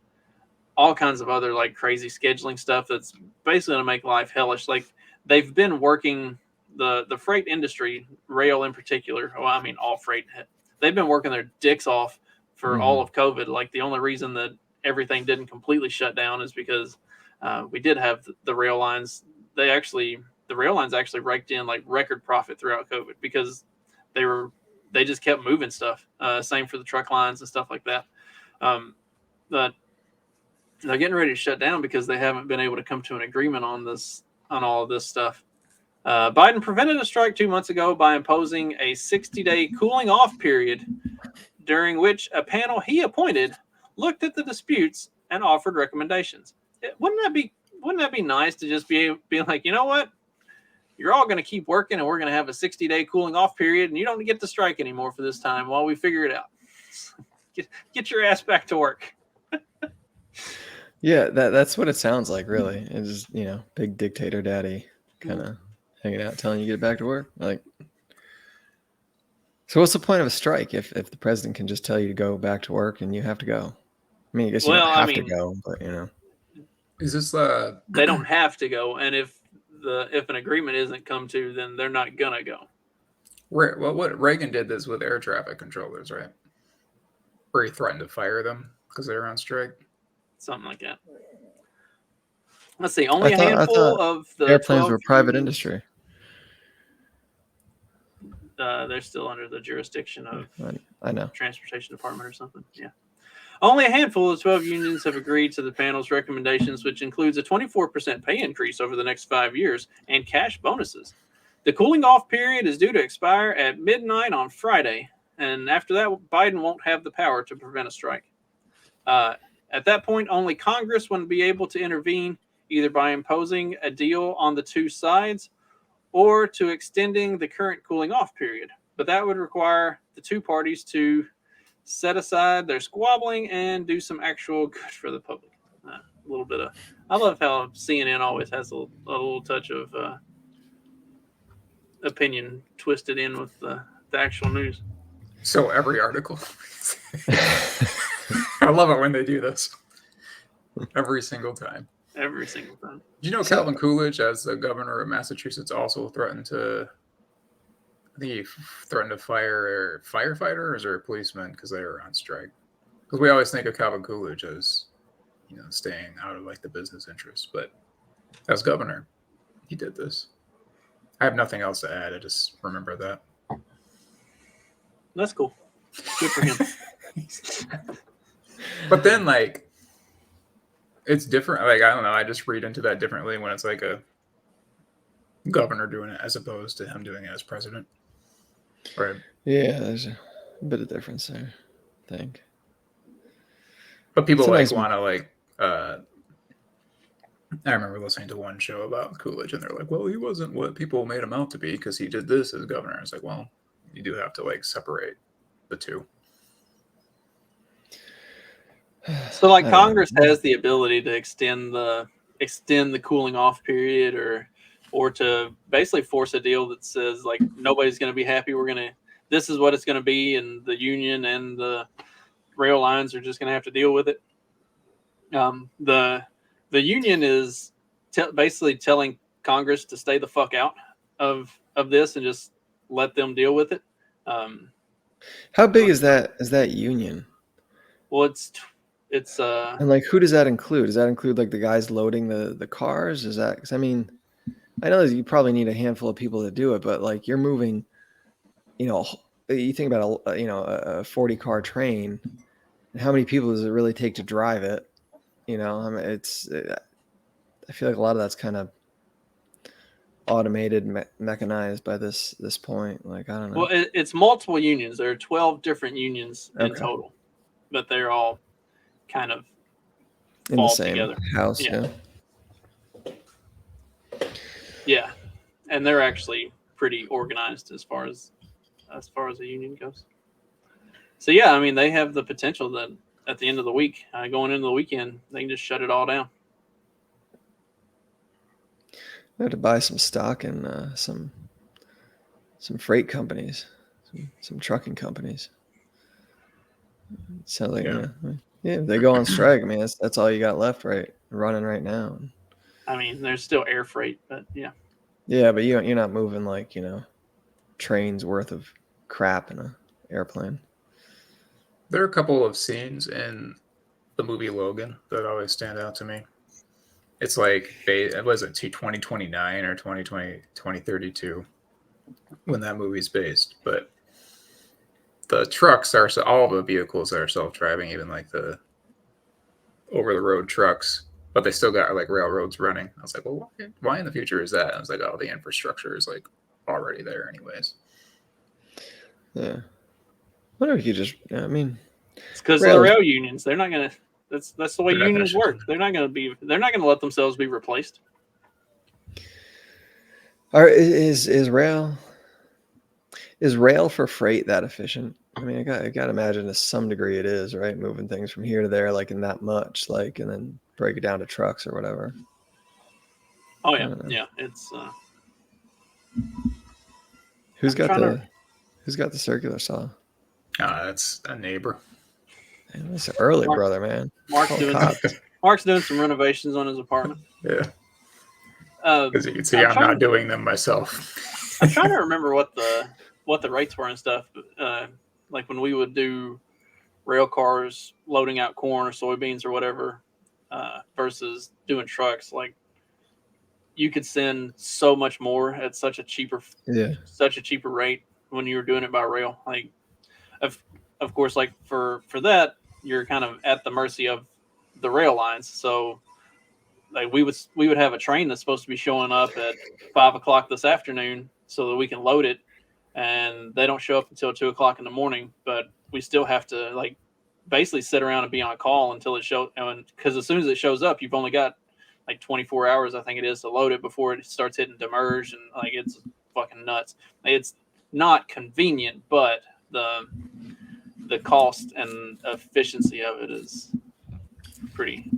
all kinds of other like crazy scheduling stuff that's basically going to make life hellish. Like they've been working the freight industry, rail in particular. Well, I mean all freight. They've been working their dicks off for all of COVID. Like the only reason that everything didn't completely shut down is because we did have the rail lines. The rail lines actually raked in like record profit throughout COVID because they just kept moving stuff. Same for the truck lines and stuff like that. But they're getting ready to shut down because they haven't been able to come to an agreement on all of this stuff. Biden prevented a strike 2 months ago by imposing a 60-day cooling off period during which a panel he appointed looked at the disputes and offered recommendations. Wouldn't that be nice to just be like, you know what? You're all going to keep working and we're going to have a 60-day cooling off period and you don't get to strike anymore for this time while we figure it out. Get your ass back to work. Yeah, that's what it sounds like, really. It's just, big dictator daddy kind of hanging out telling you to get back to work. Like, so what's the point of a strike if the president can just tell you to go back to work and you have to go? I mean, I guess you don't have to go, but Is this they don't have to go, and if an agreement isn't come to, then they're not gonna go. What Reagan did this with air traffic controllers, right? Where he threatened to fire them because they were on strike. Something like that. Let's see. Only a handful of the airplanes were private industry. They're still under the jurisdiction of I know. Transportation Department or something. Yeah. Only a handful of 12 unions have agreed to the panel's recommendations, which includes a 24% pay increase over the next 5 years and cash bonuses. The cooling off period is due to expire at midnight on Friday, and after that, Biden won't have the power to prevent a strike. At that point, only Congress would be able to intervene, either by imposing a deal on the two sides or to extending the current cooling off period. But that would require the two parties to set aside their squabbling and do some actual good for the public. A little bit of, I love how CNN always has a little touch of opinion twisted in with the actual news. So every article. I love it when they do this. Every single time. every single time. Do you know Calvin Coolidge, as the governor of Massachusetts, also threatened to? I think he threatened to fire a firefighter or is there a policeman because they were on strike. Because we always think of Calvin Coolidge as, staying out of like the business interests, but as governor, he did this. I have nothing else to add. I just remember that. That's cool. Good for him. But then, like, it's different. Like, I don't know. I just read into that differently when it's like a governor doing it as opposed to him doing it as president. Right. Yeah, there's a bit of difference there, I think. But people It's a want nice- to like. I remember listening to one show about Coolidge, and they're like, "Well, he wasn't what people made him out to be because he did this as governor." It's like, well, you do have to like separate the two. So, like, I don't Congress know. has the ability to extend the cooling off period, or to basically force a deal that says like nobody's going to be happy. This is what it's going to be, and the union and the rail lines are just going to have to deal with it. The union is basically telling Congress to stay the fuck out of this and just let them deal with it. How big is that union? Well, it's And like, who does that include? Does that include like the guys loading the cars? Is that? Because I mean, I know you probably need a handful of people to do it, but like you're moving, you think about a 40 car train, and how many people does it really take to drive it? I mean, I feel like a lot of that's kind of automated, mechanized by this point. Like, I don't know. well, it's multiple unions. There are 12 different unions in Okay. total, but they're all kind of In the fall same together. house, Yeah. yeah. Yeah, and they're actually pretty organized as far as the union goes. So yeah, I mean, they have the potential that at the end of the week, going into the weekend, they can just shut it all down. I had to buy some stock in some freight companies, some trucking companies. It sounds like yeah, they go on strike. I mean, that's all you got left, running right now. I mean, there's still air freight, but yeah. Yeah, but you're not moving like trains worth of crap in a airplane. There are a couple of scenes in the movie Logan that always stand out to me. It's like, was it 2029 or 2032 when that movie's based? But the trucks are all the vehicles that are self-driving, even like the over-the-road trucks, but they still got like railroads running. I was like, well, why in the future is that? I was like, oh, the infrastructure is like already there anyways. Yeah. What if you just? I mean, It's because of the rail unions. They're not gonna. That's the way unions work. They're not gonna let themselves be replaced. Is rail for freight that efficient? I mean, I got to imagine to some degree it is, right? Moving things from here to there, like in that much, like, and then break it down to trucks or whatever. Oh yeah, yeah. It's who's got the circular saw? That's a neighbor. Man, it's early, brother, man. Mark's doing some renovations on his apartment. Yeah. Because you can see I'm not doing them myself. I'm trying to remember what the rates were and stuff. Like when we would do rail cars loading out corn or soybeans or whatever, versus doing trucks. Like you could send so much more at such a cheaper rate when you were doing it by rail. Like, of course, like for that, you're kind of at the mercy of the rail lines. So like we would have a train that's supposed to be showing up at 5 o'clock this afternoon so that we can load it, and they don't show up until 2 o'clock in the morning. But we still have to like basically sit around and be on call until it shows. And because as soon as it shows up, you've only got like 24 hours, I think it is, to load it before it starts hitting demerge, and like it's fucking nuts. It's not convenient, but the cost and efficiency of it is pretty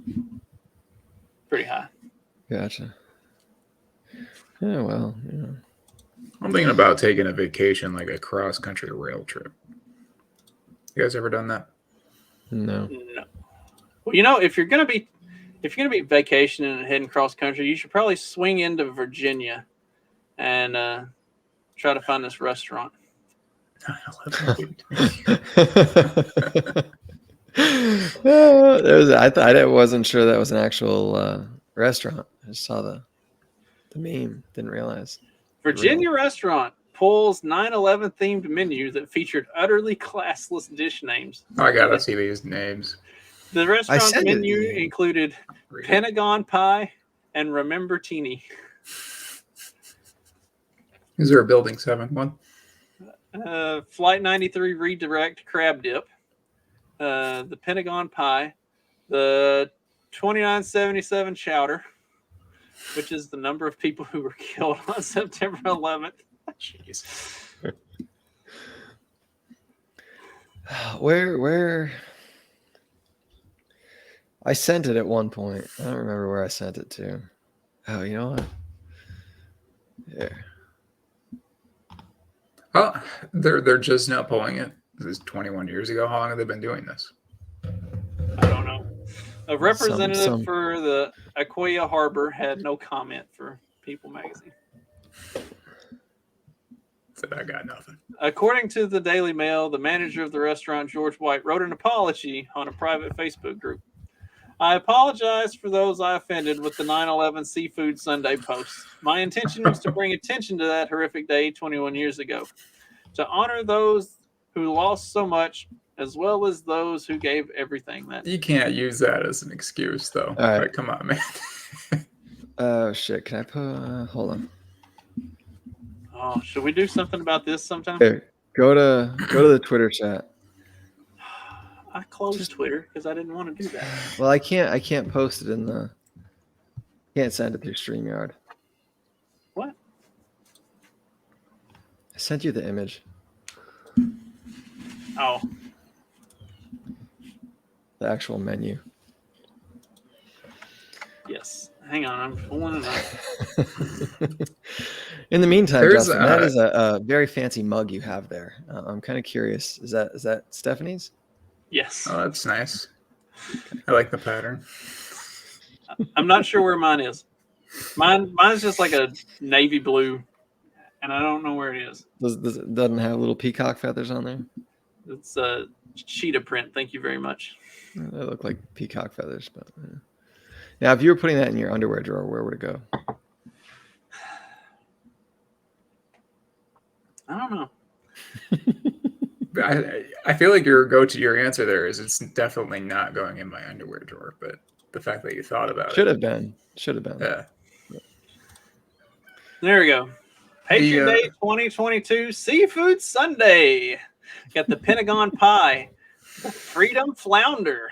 high. Gotcha. Yeah, well, yeah. I'm thinking about taking a vacation, like a cross-country rail trip. You guys ever done that? No. Well, if you're gonna be if you're gonna be vacationing and heading cross country, you should probably swing into Virginia and try to find this restaurant. I wasn't sure that was an actual restaurant. I just saw the meme. Didn't realize. Virginia restaurant pulls 9/11 themed menu that featured utterly classless dish names. I gotta see these names. The restaurant's sent it to menu you. included Pentagon pie and Remember Teeny. Is there a Building 7 one? Flight 93 redirect crab dip, the Pentagon pie, the 2977 chowder, which is the number of people who were killed on September 11th. Jeez. Where I sent it at one point. I don't remember where I sent it to. Oh, you know what? Yeah. Oh, they're just now pulling it. This is 21 years ago. How long have they been doing this? I don't know. A representative Some- for the Aquia Harbor had no comment for People magazine. Said I got nothing. According to the Daily Mail, the manager of the restaurant, George White, wrote an apology on a private Facebook group. I apologize for those I offended with the 9/11 Seafood Sunday post. My intention was to bring attention to that horrific day 21 years ago, to honor those who lost so much, as well as those who gave everything. That You can't use that as an excuse, though. All right. Like, come on, man. Oh shit! Can I put? Hold on. Oh, should we do something about this sometime? Here, go to the Twitter chat. I closed Twitter because I didn't want to do that. Well, I can't post it in the. Can't send it through StreamYard. What? I sent you the image. Oh, The actual menu. yes. Hang on, I'm pulling it up. In the meantime, There's, Justin, that is a very fancy mug you have there. I'm kind of curious. Is that Stephanie's? Yes. Oh, that's nice. I like the pattern. I'm not sure where mine is. Mine's just like a navy blue, and I don't know where it is. Doesn't have little peacock feathers on there? It's a cheetah print. Thank you very much. They look like peacock feathers, but yeah. Now, if you were putting that in your underwear drawer, where would it go? I don't know. I feel like your answer there is it's definitely not going in my underwear drawer, but the fact that you thought about Should it. have been. Should have been. Yeah. There we go. Patriot Day 2022 Seafood Sunday. Got the Pentagon pie, the Freedom Flounder,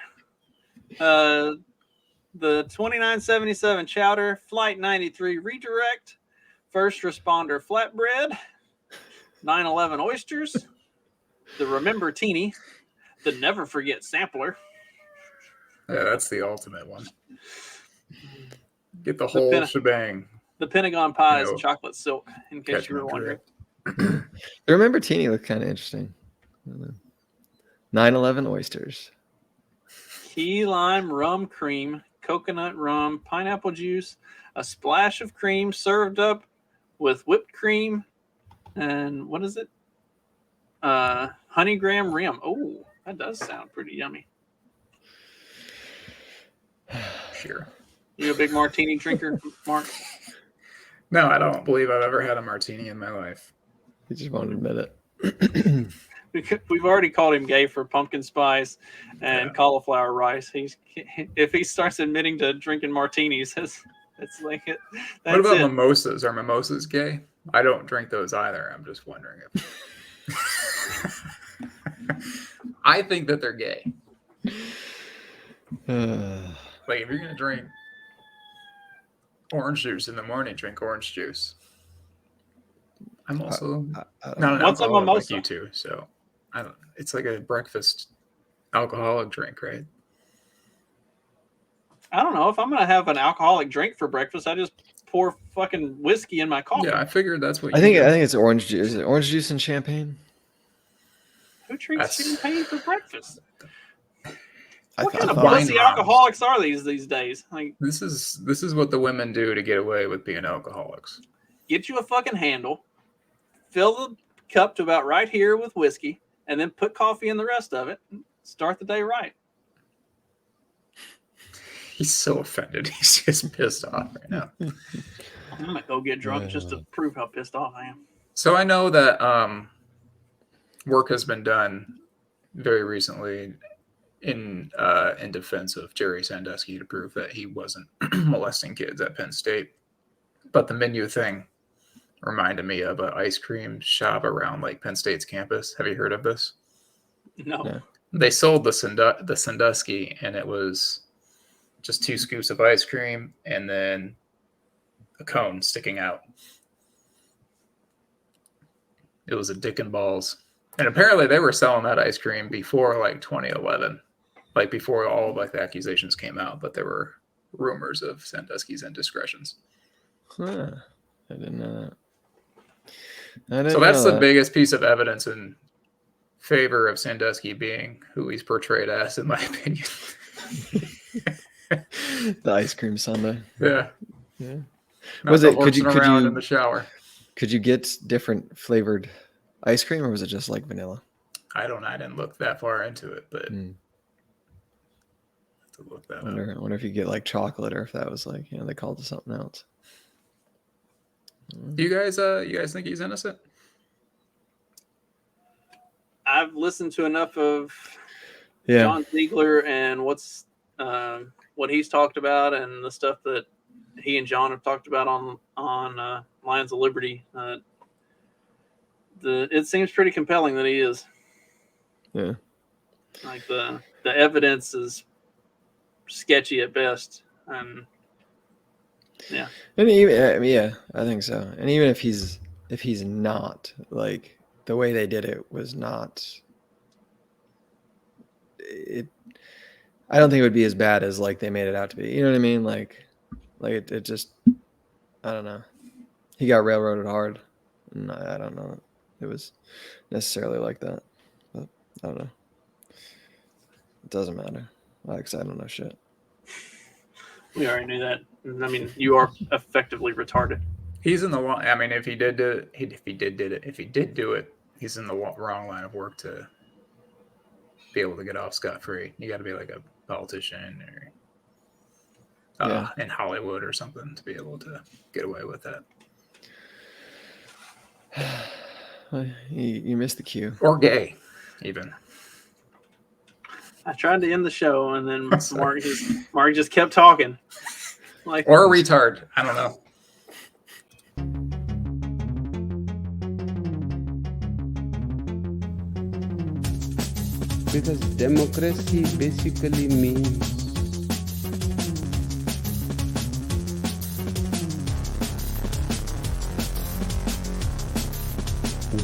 the 2977 chowder, Flight 93 redirect, First Responder flatbread, 9/11 oysters, the Remember Teeny, the Never Forget sampler. Yeah, that's the ultimate one. Get the whole shebang. The Pentagon pie No. is chocolate silk, in case Catch you were my wondering. drift. I remember Teeny looked kind of interesting. 9/11 oysters. Key lime rum cream, coconut rum, pineapple juice, a splash of cream served up with whipped cream, and what is it? Honey graham rim. Oh, that does sound pretty yummy. Sure. You a big martini drinker, Mark? No, I don't believe I've ever had a martini in my life. You just won't admit it. We've already called him gay for pumpkin spice and cauliflower rice. If he starts admitting to drinking martinis, it's like it. What about mimosas? Are mimosas gay? I don't drink those either. I'm just wondering if. I think that they're gay. Like if you're gonna drink orange juice in the morning, drink orange juice. I'm also not an What's a alcoholic like mimosa? you two, so I don't. It's like a breakfast alcoholic drink, right? I don't know. If I'm going to have an alcoholic drink for breakfast, I just pour fucking whiskey in my coffee. Yeah, I figured that's what. I think it's orange juice. Is it orange juice and champagne? Who drinks champagne for breakfast? What kind of wine pussy moms. alcoholics are these days? Like, This is what the women do to get away with being alcoholics. get you a fucking handle, fill the cup to about right here with whiskey, and then put coffee in the rest of it. Start the day right. He's so offended. He's just pissed off right now. I'm gonna go get drunk just to prove how pissed off I am. So I know that work has been done very recently in defense of Jerry Sandusky to prove that he wasn't molesting kids at Penn State. But the menu thing reminded me of an ice cream shop around like Penn State's campus. Have you heard of this? No. No. They sold the Sandusky, and it was just 2 scoops of ice cream and then a cone sticking out. It was a dick and balls. And apparently they were selling that ice cream before like 2011, like before all like the accusations came out, but there were rumors of Sandusky's indiscretions. Huh. I didn't know that. So that's the biggest piece of evidence in favor of Sandusky being who he's portrayed as, in my opinion. The ice cream sundae. Yeah. Yeah. Not Was the it? Could you horsing around in the shower? could you get different flavored ice cream, or was it just like vanilla? I didn't look that far into it, but Hmm. to look that I up. wonder if you get like chocolate, or if that was like, they called it something else. Do you guys think he's innocent? I've listened to enough of Yeah. John Ziegler and what he's talked about, and the stuff that he and John have talked about on Lions of Liberty. It seems pretty compelling that he is. Yeah. Like the evidence is sketchy at best, and yeah. And even, I mean, yeah, I think so. And even if he's not, like, the way they did it was not. I don't think it would be as bad as like they made it out to be. You know what I mean? Like it just, I don't know. He got railroaded hard, and I don't know. It was necessarily like that, but I don't know. It doesn't matter. Like, I don't know shit. We already knew that. I mean, you are effectively retarded. He's in the wrong. I mean, if he did do it, he's in the wrong line of work to be able to get off scot-free. You got to be like a politician or in Hollywood or something to be able to get away with that. You missed the cue. Or gay, even. I tried to end the show, and then Mark just kept talking. Like, Or a retard. I don't know. Because democracy basically means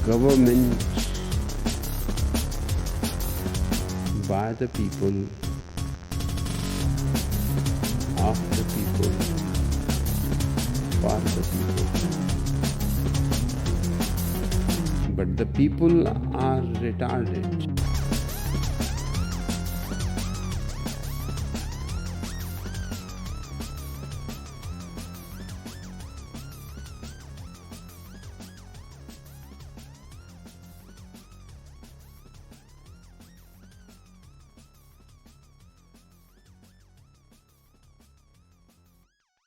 government by the people, of the people, for the people. But the people are retarded.